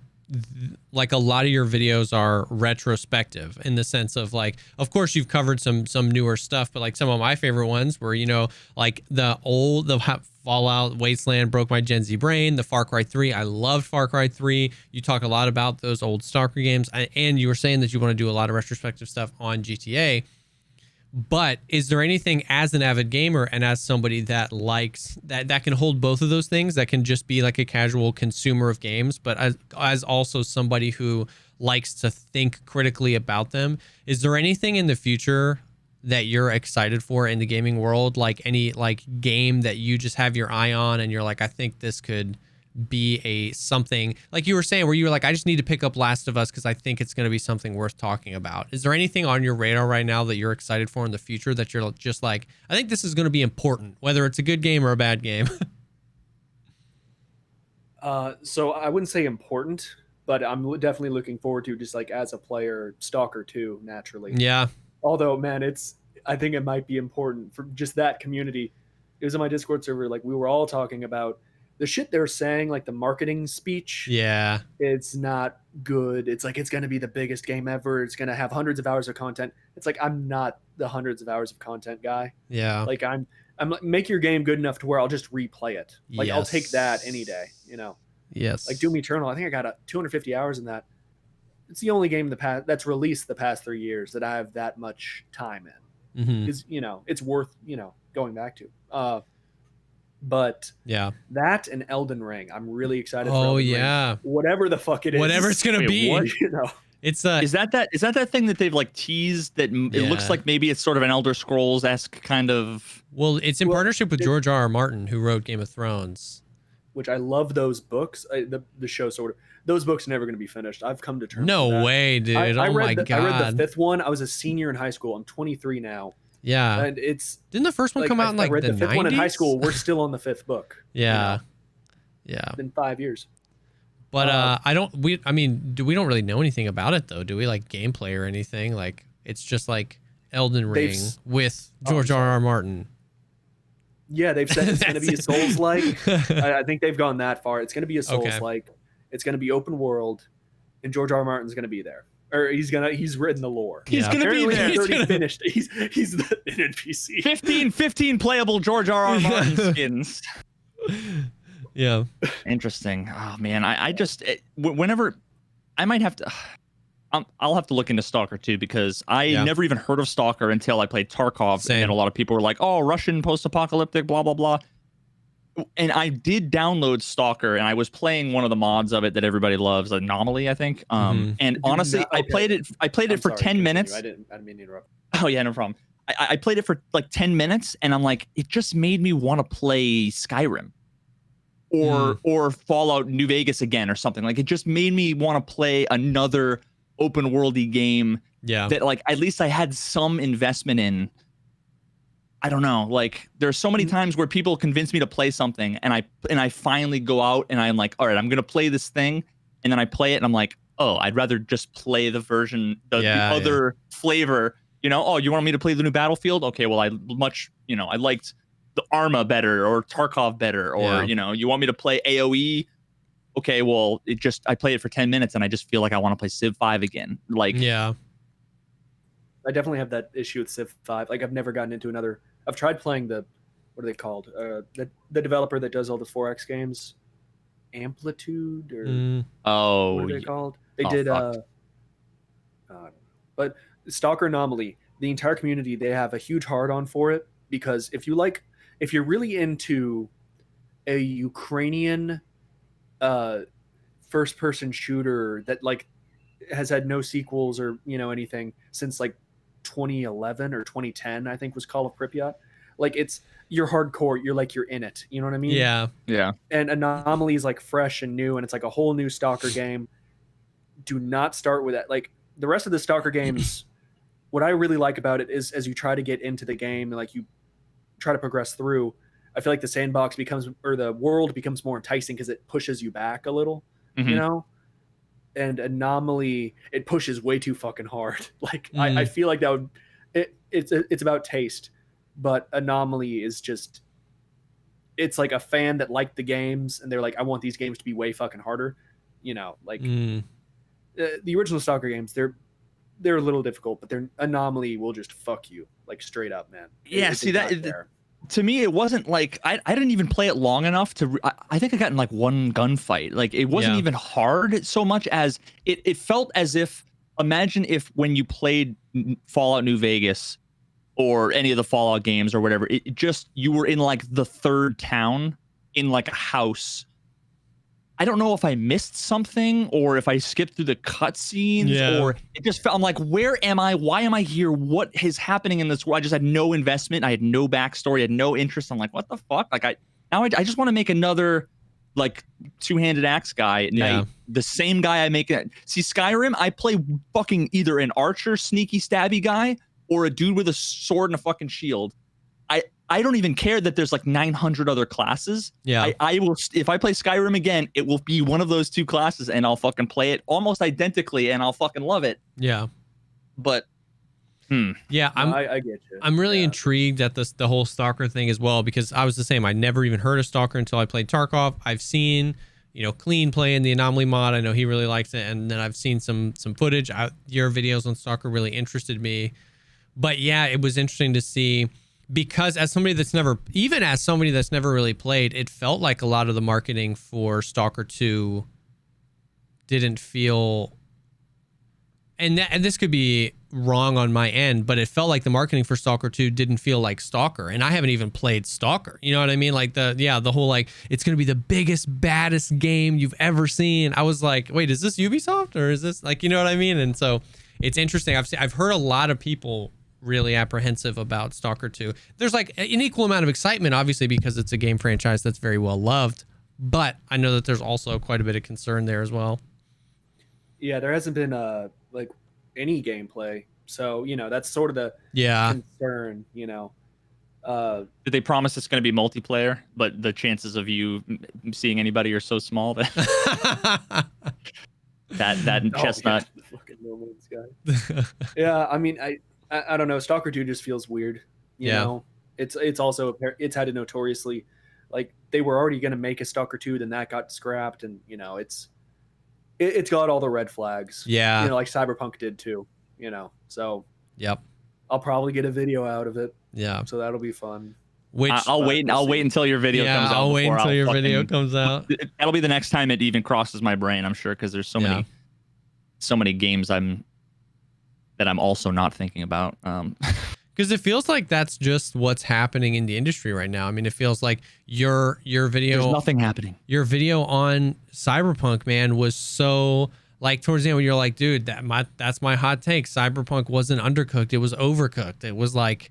like a lot of your videos are retrospective in the sense of like, of course you've covered some newer stuff, but like some of my favorite ones were, you know, like the Fallout, Wasteland broke my Gen Z brain, the Far Cry 3. I loved Far Cry 3. You talk a lot about those old Stalker games, and you were saying that you want to do a lot of retrospective stuff on GTA. But is there anything as an avid gamer and as somebody that likes that can hold both of those things, that can just be like a casual consumer of games, but as also somebody who likes to think critically about them? Is there anything in the future that you're excited for in the gaming world? Like any like game that you just have your eye on and you're like, I think this could be something like you were saying where you were like, I just need to pick up Last of Us because I think it's going to be something worth talking about. Is there anything on your radar right now that you're excited for in the future that you're just like, I think this is going to be important, whether it's a good game or a bad game? So I wouldn't say important, but I'm definitely looking forward to, just like as a player, Stalker 2 naturally. Yeah. Although, man, I think it might be important for just that community. It was in my Discord server, like we were all talking about the shit they're saying, like the marketing speech. Yeah. It's not good. It's like, it's going to be the biggest game ever. It's going to have hundreds of hours of content. It's like, I'm not the hundreds of hours of content guy. Yeah. Like I'm like, make your game good enough to where I'll just replay it. Like I'll take that any day, you know? Yes. Like Doom Eternal. I think I got 250 hours in that. It's the only game that's released the past 3 years that I have that much time in. Because, you know, it's worth, you know, going back to. But yeah, that and Elden Ring, I'm really excited for. Oh Elden yeah, Ring. Whatever the fuck it is, whatever it's gonna be. You know, it's is that thing that they've like teased that it looks like maybe it's sort of an Elder Scrolls-esque kind of. Well, it's in partnership with George R.R. Martin, who wrote Game of Thrones. Which I love those books. The show sort of. Those books are never going to be finished. I've come to terms. No with that. way, dude. I read God. I read the 5th one. I was a senior in high school. I'm 23 now. Yeah. And didn't the first one come out in like I read the the 5th 90s? one in high school. We're still on the 5th book. Yeah. You know? It's been 5 years. But we don't really know anything about it though. Do we, like gameplay or anything? Like it's just like Elden Ring with George R.R. Martin. Yeah, they've said it's going to be a Souls-like. I think they've gone that far. It's going to be a Souls-like. It's going to be open world, and George R. Martin's going to be there. Or he's written the lore. He's gonna be there. He's already finished. He's an NPC. 15 playable George R.R. Martin skins. Yeah. Interesting. Oh man, I just whenever I might have to. I'll have to look into Stalker 2 because I never even heard of Stalker until I played Tarkov. Same. And a lot of people were like, "Oh, Russian post-apocalyptic, blah blah blah." And I did download Stalker, and I was playing one of the mods of it that everybody loves, Anomaly, I think. And honestly, I played it for 10 minutes. I didn't mean to interrupt. Oh yeah, no problem. I played it for like 10 minutes, and I'm like, it just made me want to play Skyrim or Fallout New Vegas again or something. Like it just made me want to play another open worldy game that like at least I had some investment in. I don't know. Like there's so many times where people convince me to play something and I finally go out and I'm like, all right, I'm going to play this thing. And then I play it and I'm like, oh, I'd rather just play the version, the other flavor, you know? Oh, you want me to play the new Battlefield? Okay. Well, I liked the Arma better or Tarkov better, or, you know, you want me to play AOE? Okay. Well, I played it for 10 minutes and I just feel like I want to play Civ 5 again. Like, I definitely have that issue with Civ 5. Like, I've never gotten into another. I've tried playing what are they called? The developer that does all the 4X games, Amplitude or what are they called? They did. But Stalker Anomaly, the entire community, they have a huge hard on for it, because if you're really into a Ukrainian first person shooter that like has had no sequels or anything since like 2011 or 2010, I think was Call of Pripyat. Like, you're hardcore, you're in it, you know what I mean? Yeah. And Anomaly is like fresh and new, and it's like a whole new Stalker game. Do not start with that. Like, the rest of the Stalker games, what I really like about it is as you try to get into the game and like you try to progress through, I feel like the sandbox the world becomes more enticing because it pushes you back a little, and Anomaly, it pushes way too fucking hard. Like, I feel like that would, it's about taste, but Anomaly is just, it's like a fan that liked the games and they're like, I want these games to be way fucking harder. The original Stalker games, they're a little difficult, but their Anomaly will just fuck you, like, straight up, man. To me, it wasn't like I didn't even play it long enough to. I think I got in like one gunfight. Like, it wasn't even hard so much as it felt as if, imagine if when you played Fallout New Vegas or any of the Fallout games or whatever, it just, you were in like the third town in like a house. I don't know if I missed something or if I skipped through the cutscenes or it just felt, I'm like, where am I? Why am I here? What is happening in this world? I just had no investment. I had no backstory. I had no interest. I'm like, what the fuck? Like, I just want to make another like two-handed axe guy at night. The same guy I make it. See, Skyrim, I play fucking either an archer, sneaky, stabby guy or a dude with a sword and a fucking shield. I don't even care that there's like 900 other classes. I will, if I play Skyrim again, it will be one of those two classes and I'll fucking play it almost identically and I'll fucking love it. But I get you. I'm really intrigued at the whole Stalker thing as well, because I was the same. I never even heard of Stalker until I played Tarkov. I've seen, Clean play in the Anomaly mod. I know he really likes it, and then I've seen some footage. Your videos on Stalker really interested me. But yeah, it was interesting to see, because as somebody that's never really played, it felt like a lot of the marketing for Stalker 2 didn't feel, and this could be wrong on my end, but it felt like the marketing for Stalker 2 didn't feel like Stalker. And I haven't even played Stalker. You know what I mean? Like the whole, like, it's going to be the biggest, baddest game you've ever seen. I was like, wait, is this Ubisoft or is this, like, you know what I mean? And so it's interesting. I've heard a lot of people really apprehensive about Stalker 2. There's like an equal amount of excitement, obviously, because it's a game franchise that's very well loved, but I know that there's also quite a bit of concern there as well. Yeah, there hasn't been like any gameplay, so that's sort of the concern. Did they promise it's going to be multiplayer, but the chances of you seeing anybody are so small that that chestnut. Yeah, the fucking No Man's Sky. Yeah, I mean, I don't know. Stalker 2 just feels weird. You know, it's also, it's had a notoriously, like, they were already going to make a Stalker 2, then that got scrapped, and it's got all the red flags. Yeah, like Cyberpunk did too. So I'll probably get a video out of it. Yeah, so that'll be fun. Which I'll wait until your video comes out. I'll wait until your video comes out. That'll be the next time it even crosses my brain, I'm sure, because there's so many games that I'm also not thinking about. Because it feels like that's just what's happening in the industry right now. I mean, it feels like your video, there's nothing happening. Your video on Cyberpunk, man, was so, like, towards the end when you're like, dude, that's my hot take. Cyberpunk wasn't undercooked, it was overcooked. It was like,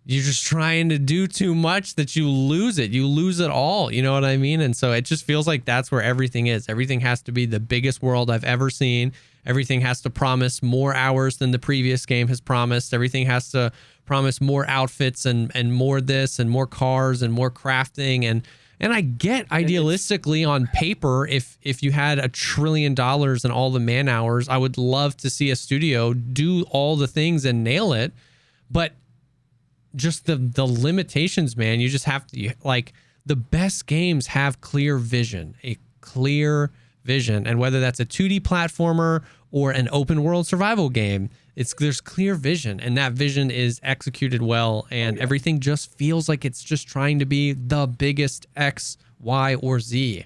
you're just trying to do too much that you lose it all. You know what I mean? And so it just feels like that's where everything is. Everything has to be the biggest world I've ever seen. Everything has to promise more hours than the previous game has promised. Everything has to promise more outfits and more this and more cars and more crafting. And I get, idealistically, on paper, if you had $1 trillion and all the man hours, I would love to see a studio do all the things and nail it. But just the limitations, man, you just have to, like, the best games have clear vision, and whether that's a 2D platformer or an open world survival game. There's clear vision, and that vision is executed well, and everything just feels like it's just trying to be the biggest X, Y, or Z.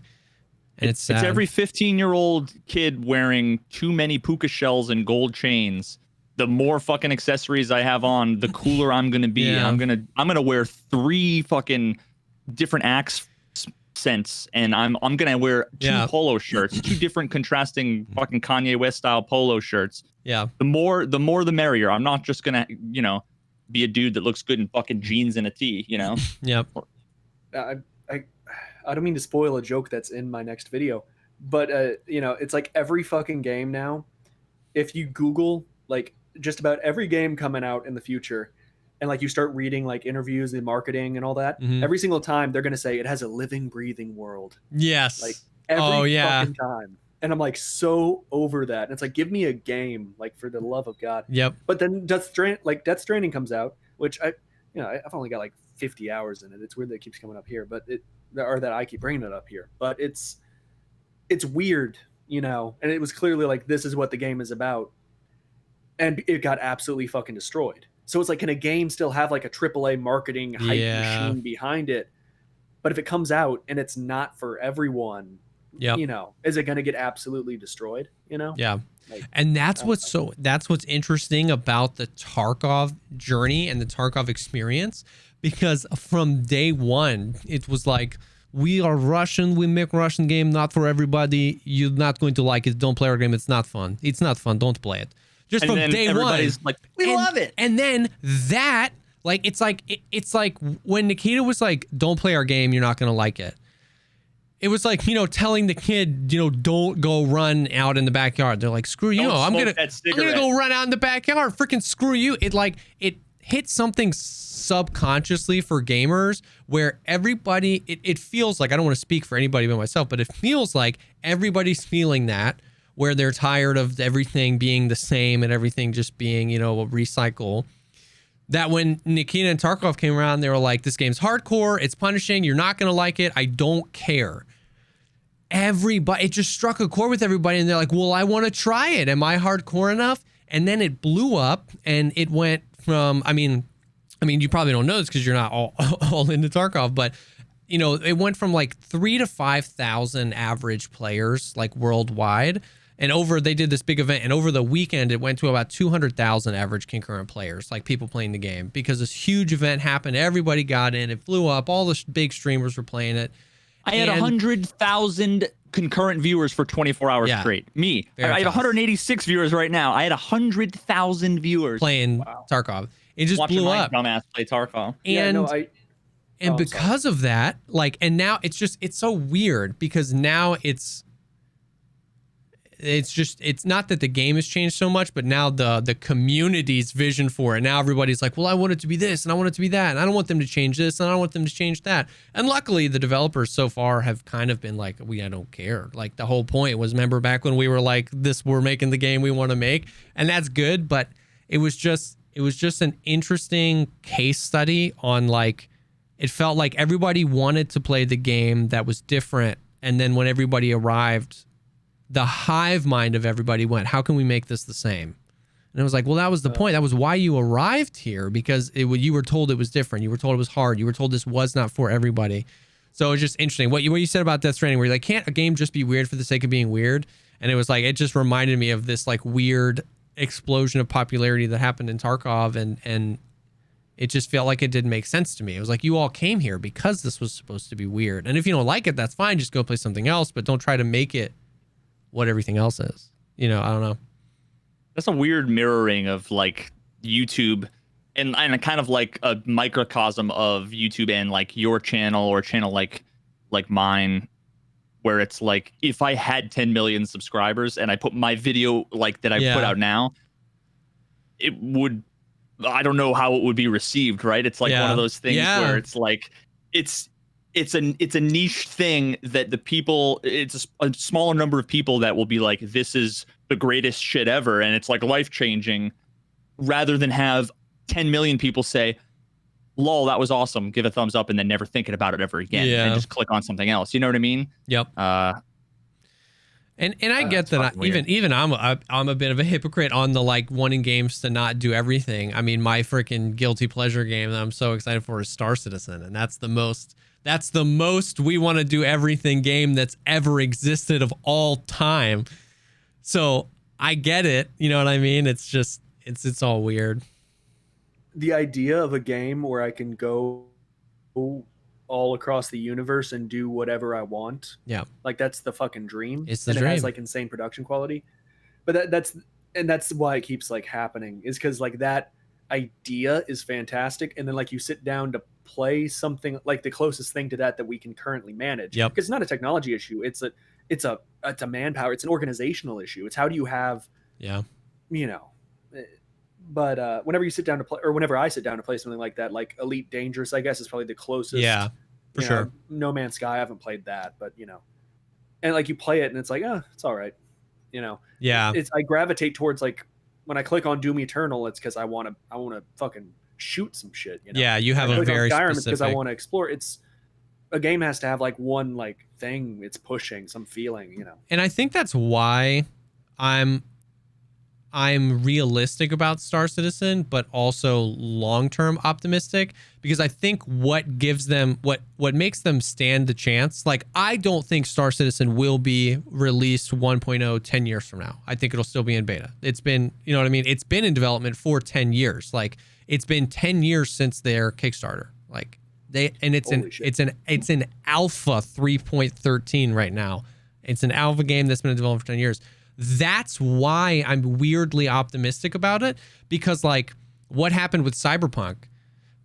And it's every 15-year-old kid wearing too many puka shells and gold chains. The more fucking accessories I have on, the cooler I'm gonna be. Yeah. I'm gonna wear 3 fucking different axe scents, and I'm gonna wear 2 polo shirts, 2 different contrasting fucking Kanye West style polo shirts. Yeah. The more the merrier. I'm not just gonna, be a dude that looks good in fucking jeans and a tee, Yep. I don't mean to spoil a joke that's in my next video, but it's like every fucking game now, if you Google like just about every game coming out in the future, and like you start reading like interviews and marketing and all that, every single time they're gonna say it has a living, breathing world. Yes. Like every fucking time. And I'm like so over that. And it's like, give me a game, like for the love of God. Yep. But then Death Stranding comes out, which I've only got like 50 hours in it. It's weird that it keeps coming up here, or that I keep bringing it up here. But it's weird, and it was clearly like, this is what the game is about. And it got absolutely fucking destroyed. So it's like, can a game still have like a AAA marketing hype machine behind it? But if it comes out and it's not for everyone, is it going to get absolutely destroyed? Yeah. And that's what's interesting about the Tarkov journey and the Tarkov experience, because from day one, it was like, we are Russian, we make Russian game, not for everybody. You're not going to like it. Don't play our game. It's not fun. It's not fun. Don't play it. Just from day one. Everybody's like, we love it. And then that, like, it's like when Nikita was like, don't play our game, you're not going to like it. It was like, telling the kid, don't go run out in the backyard. They're like, screw you. I'm going to go run out in the backyard. Freaking screw you. It hit something subconsciously for gamers where everybody, it feels like, I don't want to speak for anybody but myself, but it feels like everybody's feeling that, where they're tired of everything being the same and everything just being, a recycle. That when Nikita and Tarkov came around, they were like, this game's hardcore, it's punishing, you're not going to like it, I don't care. Everybody, it just struck a chord with everybody, and they're like, well, I want to try it. Am I hardcore enough? And then it blew up, and it went from, I mean, you probably don't know this because you're not all into Tarkov, but it went from like 3,000 to 5,000 average players like worldwide. And they did this big event, and over the weekend, it went to about 200,000 average concurrent players, like people playing the game, because this huge event happened. Everybody got in, it flew up. All the big streamers were playing it. I had 100,000 concurrent viewers for 24 hours straight. Me. Veritas. I have 186 viewers right now. I had 100,000 viewers playing Tarkov. It just blew up. Dumbass play Tarkov. And because of that, like, and now it's so weird, because now it's not that the game has changed so much, but now the community's vision for it. Now everybody's like, well, I want it to be this and I want it to be that, and I don't want them to change this and I don't want them to change that. And luckily the developers so far have kind of been like, I don't care. Like, the whole point was, remember back when we were like, we're making the game we want to make, and that's good. But it was just an interesting case study on, like, it felt like everybody wanted to play the game that was different. And then when everybody arrived, the hive mind of everybody went, how can we make this the same? And it was like, well, that was the point. That was why you arrived here, because you were told it was different. You were told it was hard. You were told this was not for everybody. So it was just interesting. What you said about Death Stranding, where you're like, can't a game just be weird for the sake of being weird? And it was like, it just reminded me of this like weird explosion of popularity that happened in Tarkov, and it just felt like it didn't make sense to me. It was like, you all came here because this was supposed to be weird. And if you don't like it, that's fine. Just go play something else, but don't try to make it what everything else is. I don't know. That's a weird mirroring of like YouTube and kind of like a microcosm of YouTube and like your channel or a channel like mine, where it's like, if I had 10 million subscribers and I put my video like that I put out now, it would, I don't know how it would be received, right? It's like one of those things where it's like, it's a niche thing that the people, it's a smaller number of people that will be like, this is the greatest shit ever, and it's like life-changing, rather than have 10 million people say, lol, that was awesome, give a thumbs up, and then never thinking about it ever again, and just click on something else. You know what I mean? Yep. And I get that. Even I'm a bit of a hypocrite on the like wanting games to not do everything. I mean, my freaking guilty pleasure game that I'm so excited for is Star Citizen, and that's the most we want to do everything game that's ever existed of all time. So I get it. You know what I mean? It's just it's all weird. The idea of a game where I can go all across the universe and do whatever I want. Yeah. Like that's the fucking dream. It's the and dream. It has like insane production quality. But that's why it keeps like happening, is because like that idea is fantastic. And then like you sit down to play something like the closest thing to that we can currently manage. Yep. Because it's not a technology issue. It's a manpower. It's an organizational issue. It's how do you have, you know, but whenever you sit down to play, or whenever I sit down to play something like that, like Elite Dangerous, I guess is probably the closest. Yeah, for sure. No Man's Sky, I haven't played that, but you know, and like you play it and it's like, it's all right, you know. Yeah. I gravitate towards like when I click on Doom Eternal, it's because I want to fucking shoot some shit. You know? Yeah, you have a very specific. Because I want to explore. It's a game has to have like one like thing it's pushing, some feeling, you know. And I think that's why I'm realistic about Star Citizen, but also long-term optimistic, because I think what gives them what makes them stand the chance. Like, I don't think Star Citizen will be released 1.0 10 years from now. I think it'll still be in beta. It's been, you know what I mean? It's been in development for 10 years. Like, it's been 10 years since their Kickstarter. Like, it's an alpha 3.13 right now. It's an alpha game that's been in development for 10 years. That's why I'm weirdly optimistic about it, because like what happened with Cyberpunk,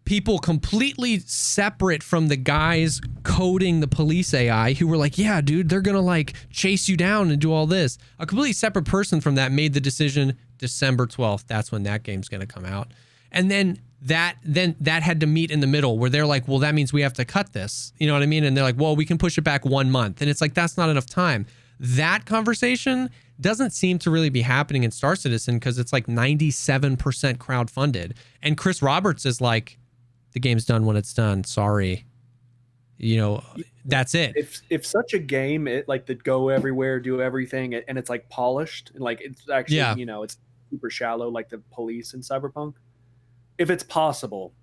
people completely separate from the guys coding the police AI who were like, yeah, dude, they're going to like chase you down and do all this. A completely separate person from that made the decision December 12th. That's when that game's going to come out. And then that had to meet in the middle where they're like, well, that means we have to cut this. You know what I mean? And they're like, well, we can push it back 1 month. And it's like, that's not enough time. That conversation doesn't seem to really be happening in Star Citizen because it's like 97% crowdfunded. And Chris Roberts is like, the game's done when it's done. Sorry. You know, that's it. If such a game, it like the go everywhere, do everything, and it's like polished and like it's actually, you know, it's super shallow like the police in Cyberpunk. If it's possible,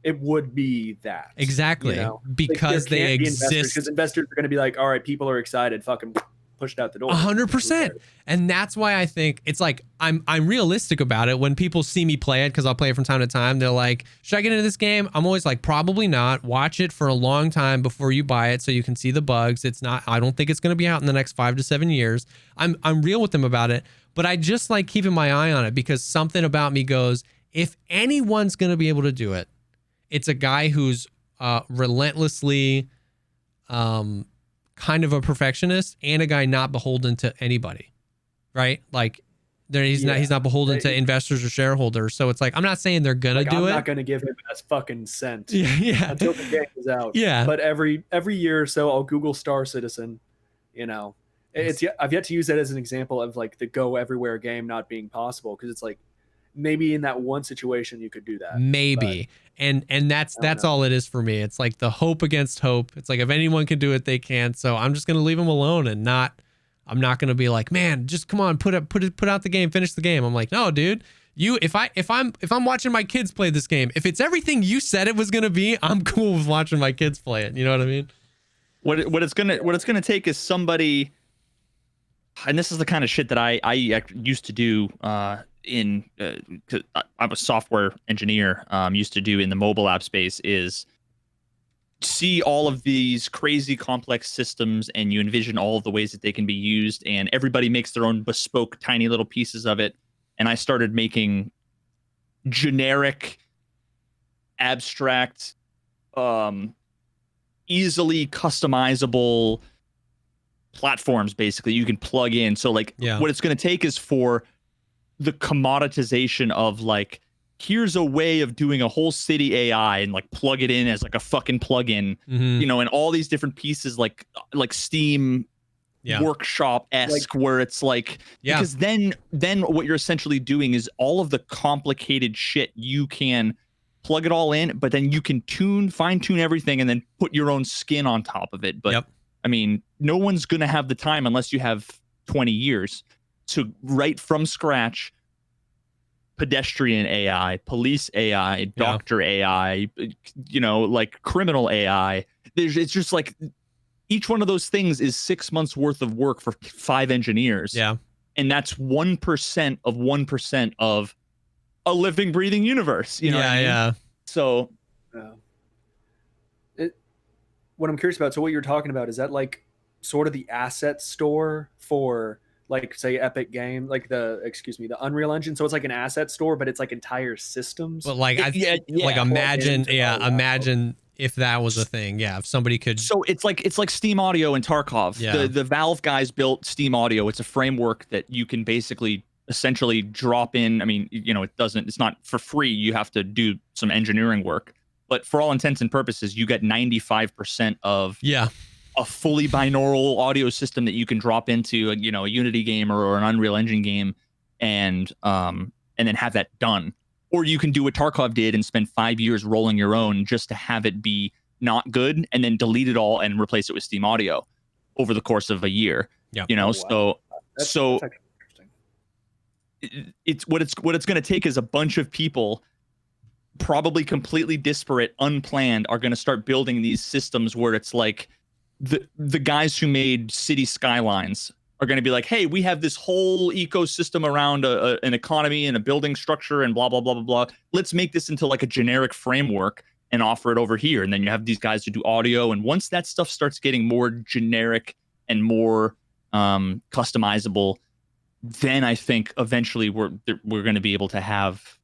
it would be that. Exactly. You know? Because they exist. Because investors are going to be like, all right, people are excited. Fucking pushed out the door. 100%. And that's why I think it's like I'm realistic about it. When people see me play it, because I'll play it from time to time, they're like, should I get into this game? I'm always like, probably not. Watch it for a long time before you buy it so you can see the bugs. I don't think it's going to be out in the next 5 to 7 years. I'm real with them about it, but I just like keeping my eye on it because something about me goes, if anyone's going to be able to do it, it's a guy who's relentlessly kind of a perfectionist and a guy not beholden to anybody, right? Like he's not beholden to investors or shareholders. So it's like, I'm not saying they're gonna do it. I'm not gonna give him a fucking cent yeah. until the game is out. Yeah. But every year or so I'll Google Star Citizen, you know. I've yet to use that as an example of like the go everywhere game not being possible, because it's like maybe in that one situation you could do that. Maybe. And that's all it is for me. It's like the hope against hope. It's like if anyone can do it, they can. So I'm just gonna leave them alone and I'm not gonna be like, man, just come on, put out the game, finish the game. I'm like, no, dude. If I'm watching my kids play this game, if it's everything you said it was gonna be, I'm cool with watching my kids play it. You know what I mean? What it's gonna take is somebody, and this is the kind of shit that I used to do cause I'm a software engineer, used to do in the mobile app space, is see all of these crazy complex systems and you envision all of the ways that they can be used, and everybody makes their own bespoke tiny little pieces of it. And I started making generic, abstract, easily customizable platforms basically you can plug in. So like what it's going to take is for the commoditization of like, here's a way of doing a whole city AI and like plug it in as like a fucking plugin, you know, and all these different pieces like Steam workshop-esque, like, where it's like, because then what you're essentially doing is all of the complicated shit you can plug it all in, but then you can fine tune everything and then put your own skin on top of it. But I mean, no one's going to have the time unless you have 20 years to write from scratch pedestrian AI, police AI, doctor AI, like criminal AI. It's just like each one of those things is 6 months worth of work for 5 engineers. Yeah. And that's 1% of 1% of a living, breathing universe. You know what I mean? Yeah. So what I'm curious about, so what you're talking about, is that like sort of the asset store for like, say, Epic Game, like the Unreal Engine? So it's like an asset store, but it's like entire systems. But like, imagine if that was a thing. Yeah, if somebody could. So it's like Steam Audio and Tarkov. Yeah. The Valve guys built Steam Audio. It's a framework that you can basically essentially drop in. I mean, it's not for free. You have to do some engineering work. But for all intents and purposes, you get 95% of a fully binaural audio system that you can drop into a Unity game or an Unreal Engine game, and then have that done. Or you can do what Tarkov did and spend 5 years rolling your own just to have it be not good, and then delete it all and replace it with Steam Audio over the course of a year. Yeah. So That's actually interesting. It's what it's going to take is a bunch of people, probably completely disparate, unplanned, are going to start building these systems where it's like the guys who made City Skylines are going to be like, hey, we have this whole ecosystem around an economy and a building structure and blah, blah, blah, blah, blah. Let's make this into like a generic framework and offer it over here. And then you have these guys who do audio. And once that stuff starts getting more generic and more customizable, then I think eventually we're going to be able to have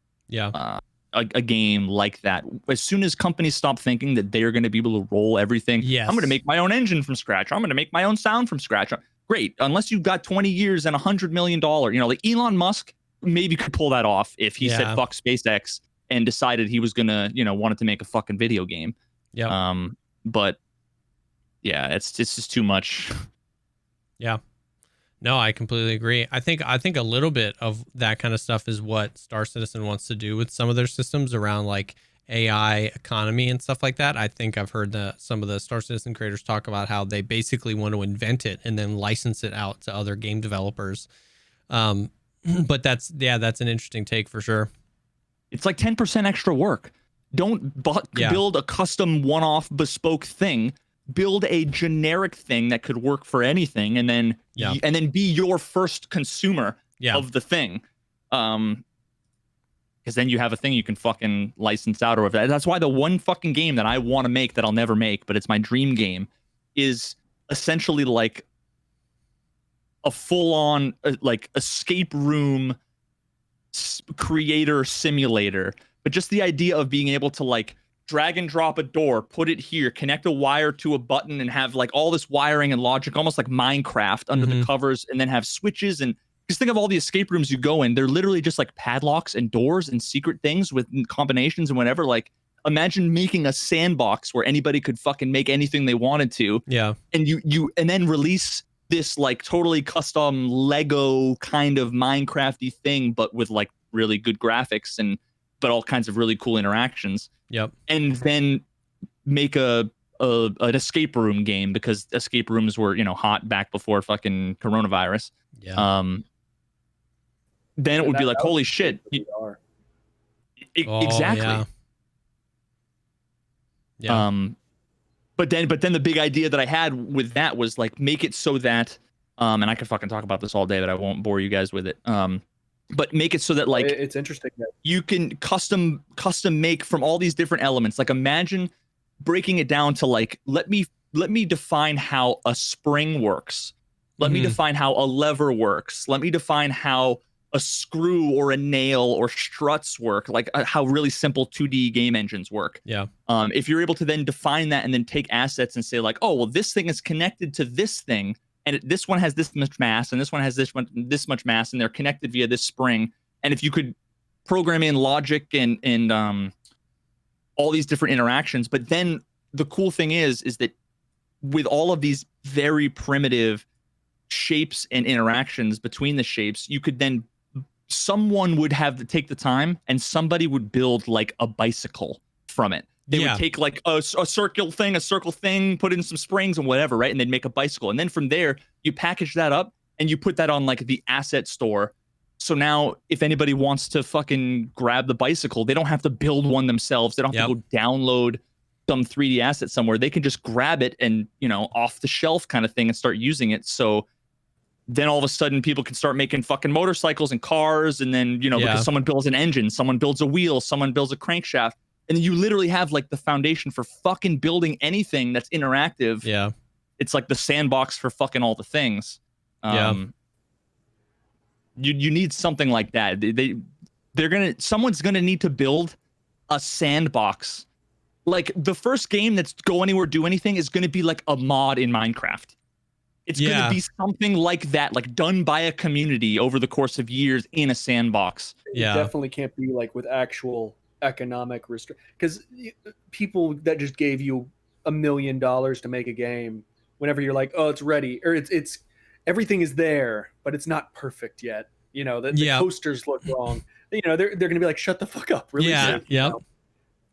a game like that. As soon as companies stop thinking that they're going to be able to roll everything, I'm going to make my own engine from scratch. I'm going to make my own sound from scratch. Great. Unless you've got 20 years and $100 million, like Elon Musk maybe could pull that off if he said fuck SpaceX and decided he was going to, wanted to make a fucking video game. Yeah. But yeah, it's just too much. Yeah. No, I completely agree. I think a little bit of that kind of stuff is what Star Citizen wants to do with some of their systems around like AI economy and stuff like that. I think I've heard some of the Star Citizen creators talk about how they basically want to invent it and then license it out to other game developers. But that's an interesting take for sure. It's like 10% extra work. Don't build a custom one-off bespoke thing. Build a generic thing that could work for anything, and then be your first consumer of the thing. Because then you have a thing you can fucking license out, or if that's why the one fucking game that I want to make that I'll never make, but it's my dream game, is essentially like a full-on like escape room creator simulator. But just the idea of being able to like drag and drop a door, put it here, connect a wire to a button, and have like all this wiring and logic, almost like Minecraft under the covers, and then have switches. And just think of all the escape rooms you go in. They're literally just like padlocks and doors and secret things with combinations and whatever. Like, imagine making a sandbox where anybody could fucking make anything they wanted to. Yeah. And and then release this like totally custom Lego kind of Minecrafty thing, but with like really good graphics but all kinds of really cool interactions. Yep. And then make an escape room game, because escape rooms were, hot back before fucking coronavirus. Yeah. Then it would be like, holy shit. Exactly. Yeah. But then the big idea that I had with that was like, make it so that, and I could fucking talk about this all day, but I won't bore you guys with it. But make it so that like it's interesting that you can custom make from all these different elements. Like, imagine breaking it down to like, let me define how a spring works. Let me define how a lever works. Let me define how a screw or a nail or struts work, like how really simple 2D game engines work. Yeah. If you're able to then define that and then take assets and say like, oh, well, this thing is connected to this thing, and this one has this much mass, and this one has this much mass, and they're connected via this spring. And if you could program in logic and all these different interactions, but then the cool thing is that with all of these very primitive shapes and interactions between the shapes, you could then, someone would have to take the time and somebody would build like a bicycle from it. They would take like a circle thing, put in some springs and whatever, right? And they'd make a bicycle. And then from there, you package that up and you put that on like the asset store. So now if anybody wants to fucking grab the bicycle, they don't have to build one themselves. They don't have to go download some 3D asset somewhere. They can just grab it and, you know, off the shelf kind of thing and start using it. So then all of a sudden people can start making fucking motorcycles and cars. And then, you know, because someone builds an engine, someone builds a wheel, someone builds a crankshaft. And you literally have like the foundation for fucking building anything that's interactive. Yeah. It's like the sandbox for fucking all the things. You need something like that. Someone's gonna need to build a sandbox. Like the first game that's go anywhere, do anything is gonna be like a mod in Minecraft. It's gonna be something like that, like done by a community over the course of years in a sandbox. It definitely can't be like with actual economic because people that just gave you $1 million to make a game, whenever you're like, oh, it's ready, or it's everything is there, but it's not perfect yet. You know, the posters look wrong. You know, they're going to be like, shut the fuck up. Release it, you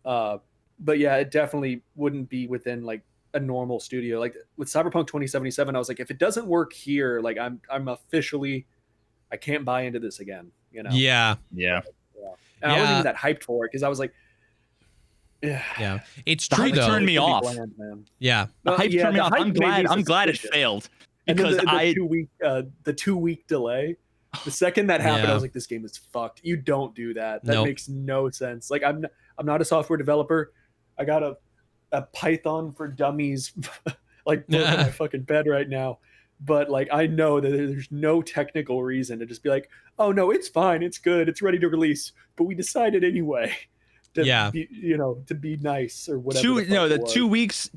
know? But yeah, it definitely wouldn't be within like a normal studio. Like with Cyberpunk 2077, I was like, if it doesn't work here, like I'm officially, I can't buy into this again. You know? Yeah. And I wasn't even that hyped for it because I was like, it's true though. It turned me off. Bland, man. The hype turned me off. I'm glad it failed because the 2 week delay. The second that happened, I was like, this game is fucked. You don't do that. That makes no sense. Like I'm not a software developer. I got a Python for dummies like in my fucking bed right now. But like I know that there's no technical reason to just be like, oh no, it's fine, it's good, it's ready to release. But we decided anyway. Be, you know, to be nice or whatever. 2 weeks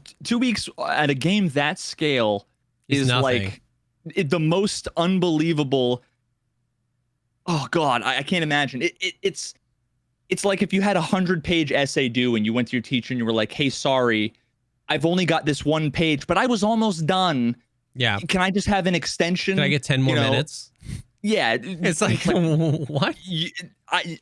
at a game that scale is like the most unbelievable. Oh God, I can't imagine. It's like if you had 100-page essay due and you went to your teacher and you were like, hey, sorry, I've only got this one page, but I was almost done. Yeah. Can I just have an extension? Can I get 10 more minutes? Yeah. It's like what?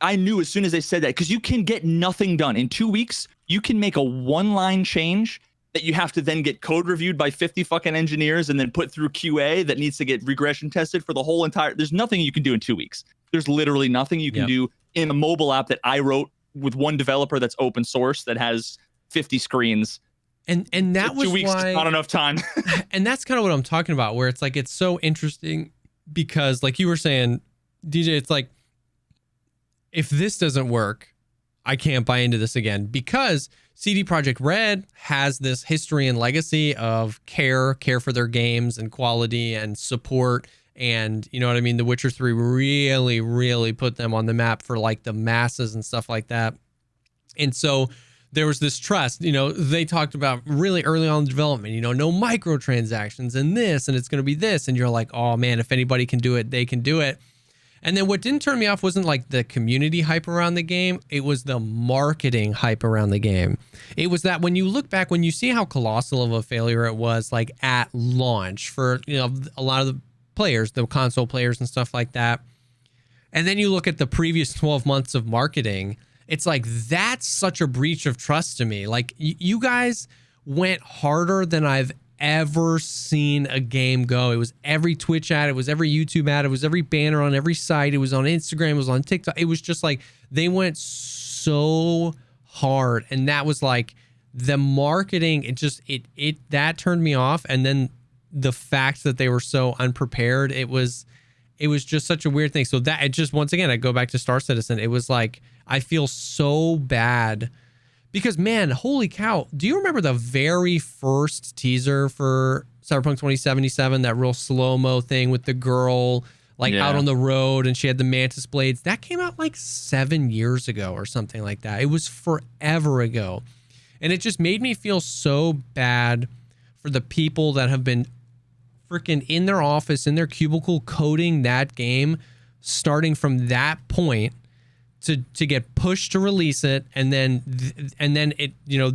I knew as soon as they said that, because you can get nothing done. In 2 weeks, you can make a one-line change that you have to then get code reviewed by 50 fucking engineers and then put through QA that needs to get regression tested for the whole entire. There's nothing you can do in 2 weeks. There's literally nothing you can do in a mobile app that I wrote with one developer that's open source that has 50 screens. And that was 2 weeks is not enough time. And that's kind of what I'm talking about, where it's like it's so interesting because, like you were saying, DJ, it's like if this doesn't work, I can't buy into this again, because CD Projekt Red has this history and legacy of care for their games and quality and support. And you know what I mean? The Witcher 3 really, really put them on the map for like the masses and stuff like that. And so there was this trust, you know, they talked about really early on in development, you know, no microtransactions and this, and it's going to be this. And you're like, oh man, if anybody can do it, they can do it. And then what didn't turn me off wasn't like the community hype around the game. It was the marketing hype around the game. It was that when you look back, when you see how colossal of a failure it was, like at launch for, you know, a lot of the players, the console players and stuff like that. And then you look at the previous 12 months of marketing, it's like, that's such a breach of trust to me. Like you guys went harder than I've ever seen a game go. It was every Twitch ad, it was every YouTube ad, it was every banner on every site, it was on Instagram, it was on TikTok. It was just like they went so hard, and that was like the marketing. It that turned me off. And then the fact that they were so unprepared, it was just such a weird thing. So that it just, once again, I go back to Star Citizen. It was like I feel so bad. Because, man, holy cow, do you remember the very first teaser for Cyberpunk 2077, that real slow-mo thing with the girl, like, out on the road, and she had the mantis blades? That came out, like, 7 years ago or something like that. It was forever ago. And it just made me feel so bad for the people that have been freaking in their office, in their cubicle, coding that game, starting from that point, to get pushed to release it, and then it, you know,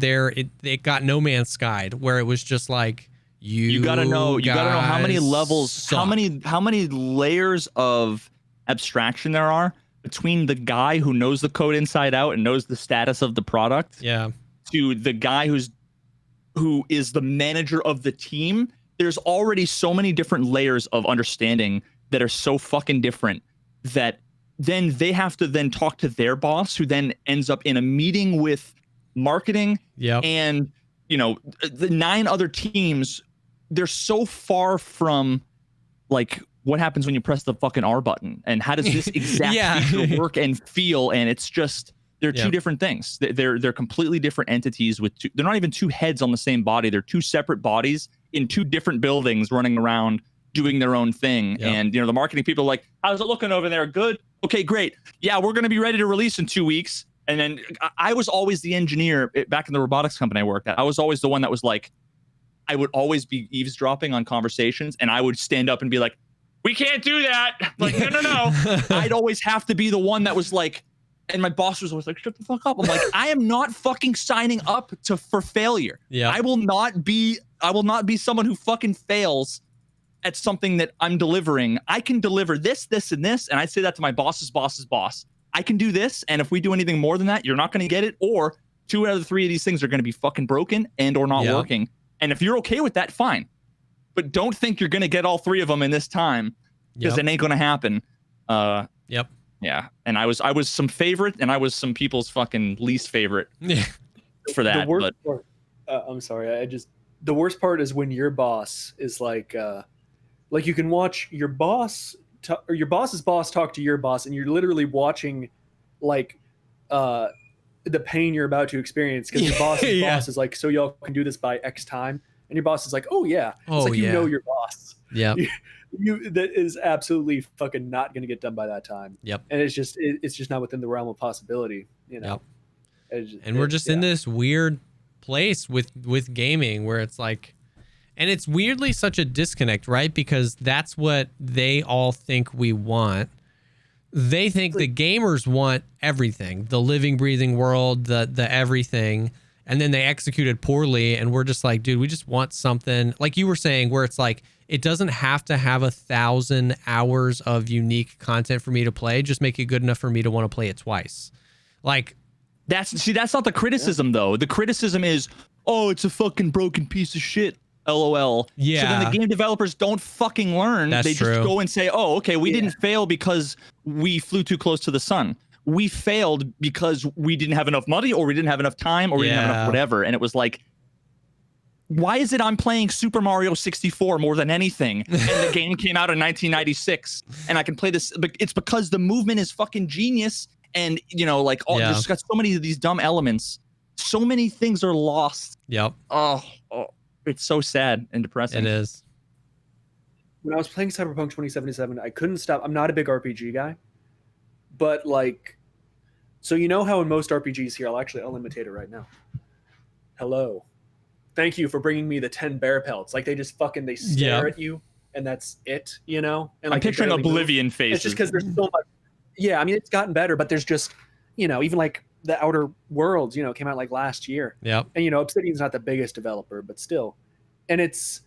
it got No Man's Skied, where it was just like you gotta know how many levels suck. how many layers of abstraction there are between the guy who knows the code inside out and knows the status of the product, to the guy who is the manager of the team there's already so many different layers of understanding that are so fucking different that then they have to then talk to their boss, who then ends up in a meeting with marketing and, you know, the 9 other teams. They're so far from like what happens when you press the fucking R button and how does this exact feature work and feel. And it's just, they're two different things. They're completely different entities with they're not even 2 heads on the same body. They're 2 separate bodies in 2 different buildings running around doing their own thing. And, you know, the marketing people are like, how's it looking over there? Good. Okay, great. Yeah, we're going to be ready to release in 2 weeks. And then I was always the engineer back in the robotics company I worked at. I was always the one that was like, I would always be eavesdropping on conversations, and I would stand up and be like, we can't do that. Like, no. I'd always have to be the one that was like, and my boss was always like, shut the fuck up. I'm like, I am not fucking signing up for failure. Yeah. I will not be someone who fucking fails at something that I'm delivering. I can deliver this, and this. And I say that to my boss's boss's boss. I can do this. And if we do anything more than that, you're not going to get it. Or 2 out of the 3 of these things are going to be fucking broken and or not working. And if you're okay with that, fine. But don't think you're going to get all 3 of them in this time, because it ain't going to happen. Yeah. And I was some favorite, and I was some people's fucking least favorite for that. The worst part, I'm sorry. The worst part is when your boss is like you can watch your boss or your boss's boss talk to your boss, and you're literally watching like the pain you're about to experience, because your boss's boss is like, so y'all can do this by X time, and your boss is like, oh yeah. It's like, you know your boss. Yeah. You that is absolutely fucking not going to get done by that time. Yep. And it's just not within the realm of possibility, you know. Yep. We're just in this weird place with gaming where it's like, and it's weirdly such a disconnect, right? Because that's what they all think we want. They think the gamers want everything, the living, breathing world, the everything, and then they execute it poorly. And we're just like, dude, we just want something like you were saying, where it's like, it doesn't have to have 1,000 hours of unique content for me to play. Just make it good enough for me to want to play it twice. Like, that's not the criticism though. The criticism is, oh, it's a fucking broken piece of shit. LOL. Yeah. So then the game developers don't fucking learn. They just go and say, oh, okay, we didn't fail because we flew too close to the sun. We failed because we didn't have enough money, or we didn't have enough time, or we didn't have enough whatever. And it was like, why is it I'm playing Super Mario 64 more than anything, and the game came out in 1996, and I can play this? But it's because the movement is fucking genius, and you know, like, there's got so many of these dumb elements. So many things are lost. Yep. Oh, it's so sad and depressing. It is. When I was playing Cyberpunk 2077, I couldn't stop. I'm not a big RPG guy, but like, so you know how in most RPGs here, I'll imitate it right now. Hello. Thank you for bringing me the 10 bear pelts. Like, they stare at you, and that's it, you know? And like, I'm picturing Oblivion faces. It's just because there's so much. Yeah, I mean, it's gotten better, but there's just, you know, even like the Outer Worlds, you know, came out like last year. Yeah. And, you know, Obsidian's not the biggest developer, but still. And it's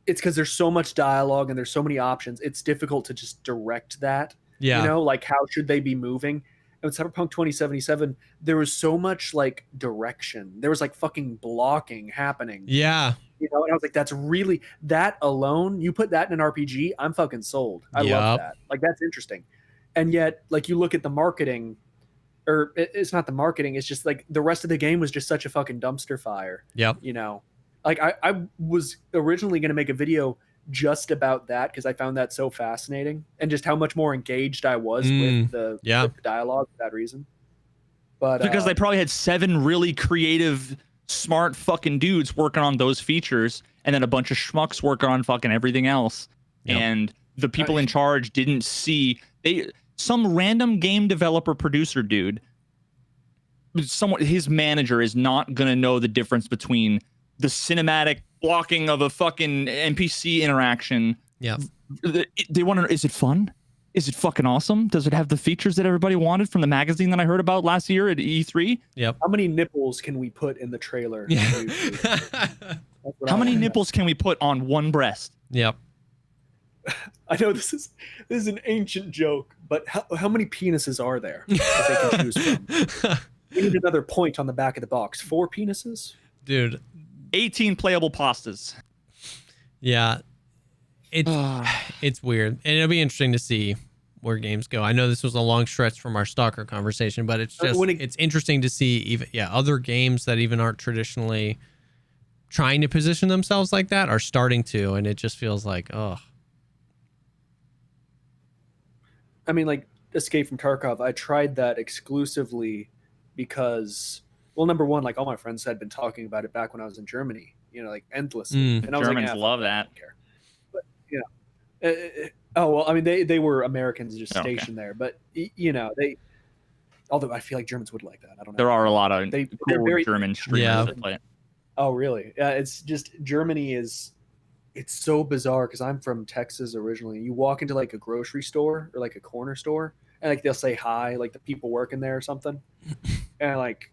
because there's so much dialogue and there's so many options. It's difficult to just direct that. Yeah. You know, like, how should they be moving? And with Cyberpunk 2077, there was so much like direction. There was like fucking blocking happening. Yeah. You know, and I was like, that's really, that alone, you put that in an RPG, I'm fucking sold. I love that. Like, that's interesting. And yet, like, you look at the marketing, or it's not the marketing, it's just like the rest of the game was just such a fucking dumpster fire. Yep. You know, like I was originally going to make a video just about that, because I found that so fascinating, and just how much more engaged I was with the dialogue for that reason. But because they probably had 7 really creative, smart fucking dudes working on those features, and then a bunch of schmucks working on fucking everything else. Yep. And the people in charge didn't see some random game developer producer dude, his manager is not gonna know the difference between the cinematic blocking of a fucking NPC interaction. Yeah. They want to know, is it fun? Is it fucking awesome? Does it have the features that everybody wanted from the magazine that I heard about last year at E3? Yep. How many nipples can we put in the trailer? Yeah. How many nipples can we put on one breast? Yep. I know this is an ancient joke, but how many penises are there that they can choose from? We need another point on the back of the box. 4 penises? Dude. 18 playable pastas. Yeah, it's weird, and it'll be interesting to see where games go. I know this was a long stretch from our Stalker conversation, but it's just it's interesting to see even other games that even aren't traditionally trying to position themselves like that are starting to, and it just feels like, oh. I mean, like Escape from Tarkov, I tried that exclusively because, well, number one, like all my friends had been talking about it back when I was in Germany, you know, like endlessly. And I was Germans love that. I don't care. But, you know, oh, well, I mean, they were Americans just stationed there, but, you know, although I feel like Germans would like that. I don't know. There are a lot of cool very, German streamers that play it. Oh, really? Yeah, it's just Germany it's so bizarre because I'm from Texas originally. You walk into like a grocery store or like a corner store and like they'll say hi, like the people working there or something. And like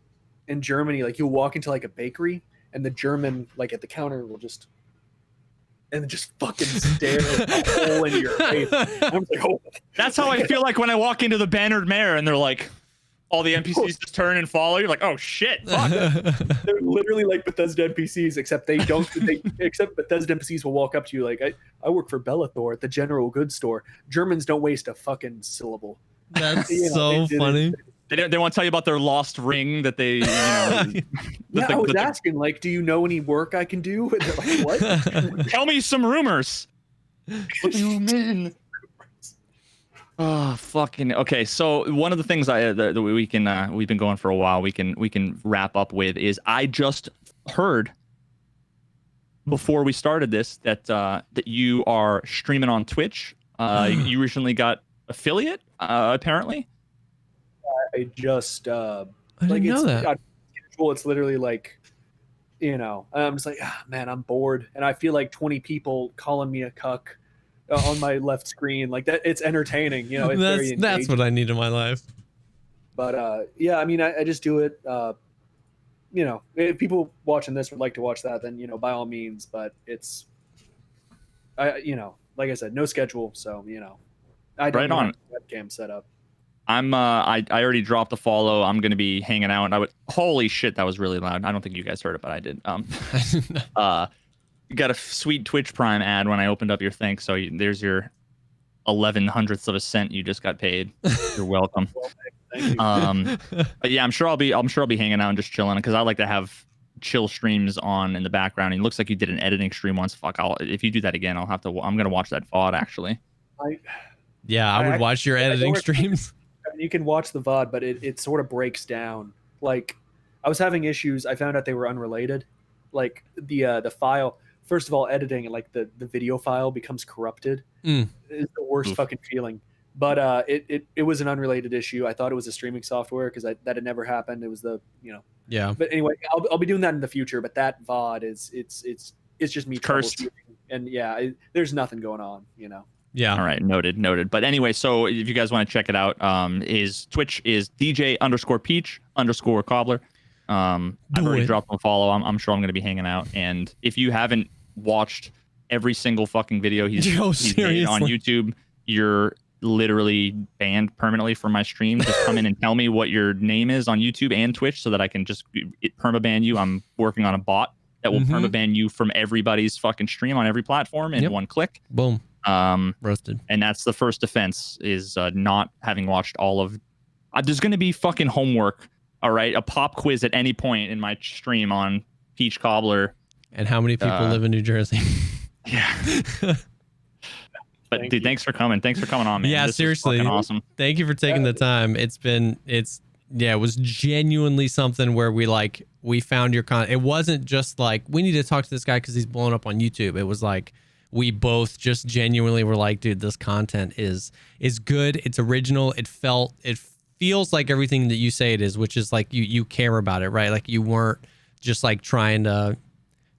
in Germany, like you'll walk into like a bakery and the German like at the counter will just fucking stare at a hole in your face. I'm like, oh. That's how I feel like when I walk into the Bannered Mare and they're like, all the NPCs just turn and follow. You're like, oh shit, fuck. They're literally like Bethesda NPCs, except they don't. Except Bethesda NPCs will walk up to you like, I work for Bellathor at the general goods store. Germans don't waste a fucking syllable. That's so funny. They want to tell you about their lost ring that they. I was asking, like, do you know any work I can do? And they're like, what? Tell me some rumors. What do you mean? Oh, fucking okay. So one of the things that we can we've been going for a while. We can wrap up with is I just heard before we started this that you are streaming on Twitch. You recently got affiliate apparently. I just I didn't know that. It's literally like, you know, I'm just like, man, I'm bored, and I feel like 20 people calling me a cuck. On my left screen, like that, it's entertaining, you know. It's that's what I need in my life. But yeah, I mean, I just do it. You know, if people watching this would like to watch that, then you know, by all means. But it's, you know, like I said, no schedule, so you know, I don't have a webcam set up. I already dropped a follow. I'm gonna be hanging out, and holy shit, that was really loud. I don't think you guys heard it, but I did. You got a sweet Twitch Prime ad when I opened up your thing, so there's your 11/100th of a cent you just got paid. You're welcome. Thank you. But yeah, I'm sure I'll be hanging out and just chilling because I like to have chill streams on in the background. And it looks like you did an editing stream once. Fuck, if you do that again, I'm gonna watch that VOD actually. I would watch your editing streams. I mean, you can watch the VOD, but it sort of breaks down. Like I was having issues. I found out they were unrelated. Like the file. First of all, editing, like the video file becomes corrupted. It's the worst fucking feeling. But it was an unrelated issue. I thought it was a streaming software because that had never happened. It was the, you know. Yeah. But anyway, I'll be doing that in the future. But that VOD it's just me cursed. And yeah, there's nothing going on, you know. Yeah. All right. Noted. But anyway, so if you guys want to check it out, his Twitch is DJ_Peach_Cobbler. I've already dropped him a follow. I'm sure I'm going to be hanging out. And if you haven't watched every single fucking video he's made on YouTube, you're literally banned permanently from my stream. Just come in and tell me what your name is on YouTube and Twitch so that I can just permaban you. I'm working on a bot that will permaban you from everybody's fucking stream on every platform in one click. Boom. Roasted. And that's the first offense is not having watched all of. There's going to be fucking homework. All right, a pop quiz at any point in my stream on Peach Cobbler. And how many people live in New Jersey? Yeah. But dude, thanks for coming. Thanks for coming on, man. Yeah, seriously. Awesome. Thank you for taking the time. It was genuinely something where we found your content. It wasn't just like we need to talk to this guy because he's blowing up on YouTube. It was like we both just genuinely were like, dude, this content is good. It's original. It feels like everything that you say it is, which is like you care about it, right? Like you weren't just like trying to,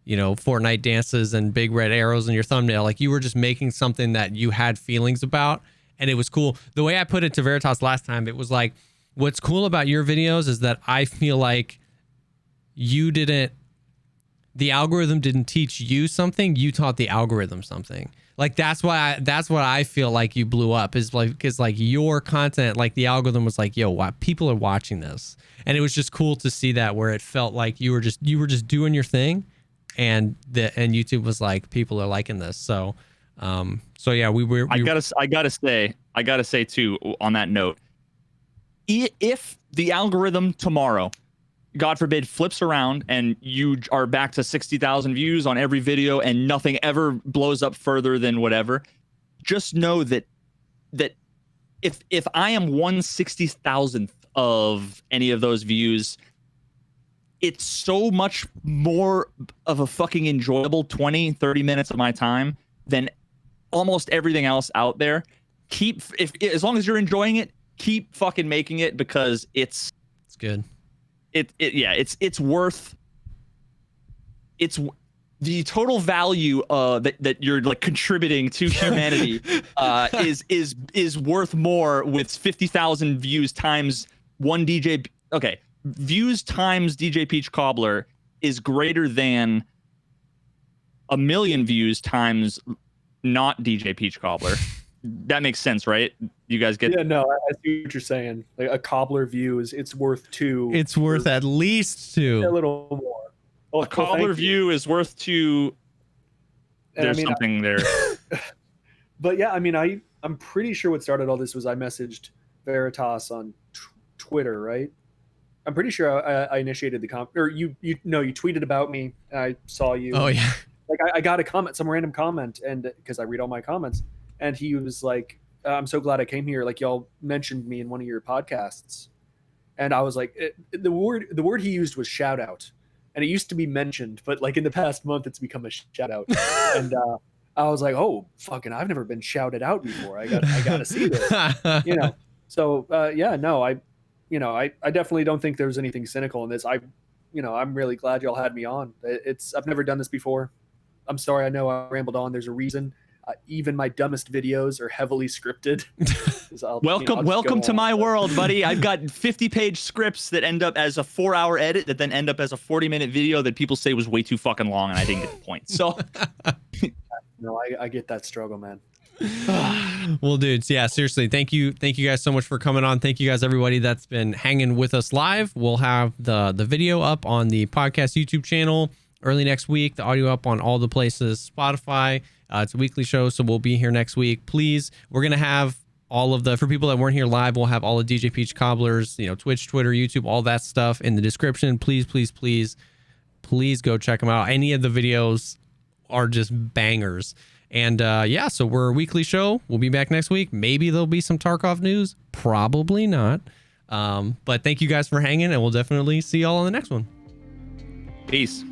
you know, Fortnite dances and big red arrows in your thumbnail. Like you were just making something that you had feelings about, and it was cool. The way I put it to Veritas last time, it was like, what's cool about your videos is that I feel like the algorithm didn't teach you something, you taught the algorithm something. Like that's what I feel like you blew up is like, because like your content, like the algorithm was like, yo, wow, people are watching this. And it was just cool to see that where it felt like you were just doing your thing. and YouTube was like, people are liking this. So yeah, I gotta say too, on that note, if the algorithm tomorrow, God forbid, flips around and you are back to 60,000 views on every video and nothing ever blows up further than whatever, just know that if I am 1/60,000th of any of those views, it's so much more of a fucking enjoyable 20-30 minutes of my time than almost everything else out there. As long as you're enjoying it, keep fucking making it, because it's good. It's worth the total value that you're like contributing to humanity is worth more with 50,000 views times one DJ. Okay, views times DJ Peach Cobbler is greater than 1 million views times not DJ Peach Cobbler. That makes sense, right? You guys get? Yeah, no, I see what you're saying. Like a cobbler view it's worth 2. It's worth at least 2. A little more. Well, a cobbler view is worth 2. There's something there. But yeah, I mean, I'm pretty sure what started all this was I messaged Veritas on Twitter, right? I'm pretty sure I initiated the or you tweeted about me. I saw you. Oh yeah. Like I got a comment, some random comment, and because I read all my comments, and he was like, "I'm so glad I came here. Like y'all mentioned me in one of your podcasts," and I was like, the word he used was shout out, and it used to be mentioned, but like in the past month, it's become a shout out, and I was like, "Oh, fucking, I've never been shouted out before. I got to see this," you know. So yeah, no, I definitely don't think there's anything cynical in this. I'm really glad y'all had me on. I've never done this before. I'm sorry. I know I rambled on. There's a reason. Even my dumbest videos are heavily scripted. Welcome to my world, buddy. I've got 50-page scripts that end up as a 4-hour edit that then end up as a 40-minute video that people say was way too fucking long and I didn't get the point. So no, I get that struggle, man. Well, dudes, yeah, seriously, thank you guys so much for coming on. Thank you guys, everybody that's been hanging with us live. We'll have the video up on the podcast YouTube channel early next week, the audio up on all the places, Spotify. It's a weekly show, so we'll be here next week. Please, we're gonna have all of for people that weren't here live, we'll have all of DJ Peach Cobbler's, Twitch, Twitter, YouTube, all that stuff in the description. Please go check them out. Any of the videos are just bangers. And yeah, so we're a weekly show. We'll be back next week. Maybe there'll be some Tarkov news. Probably not. But thank you guys for hanging, and we'll definitely see y'all on the next one. Peace.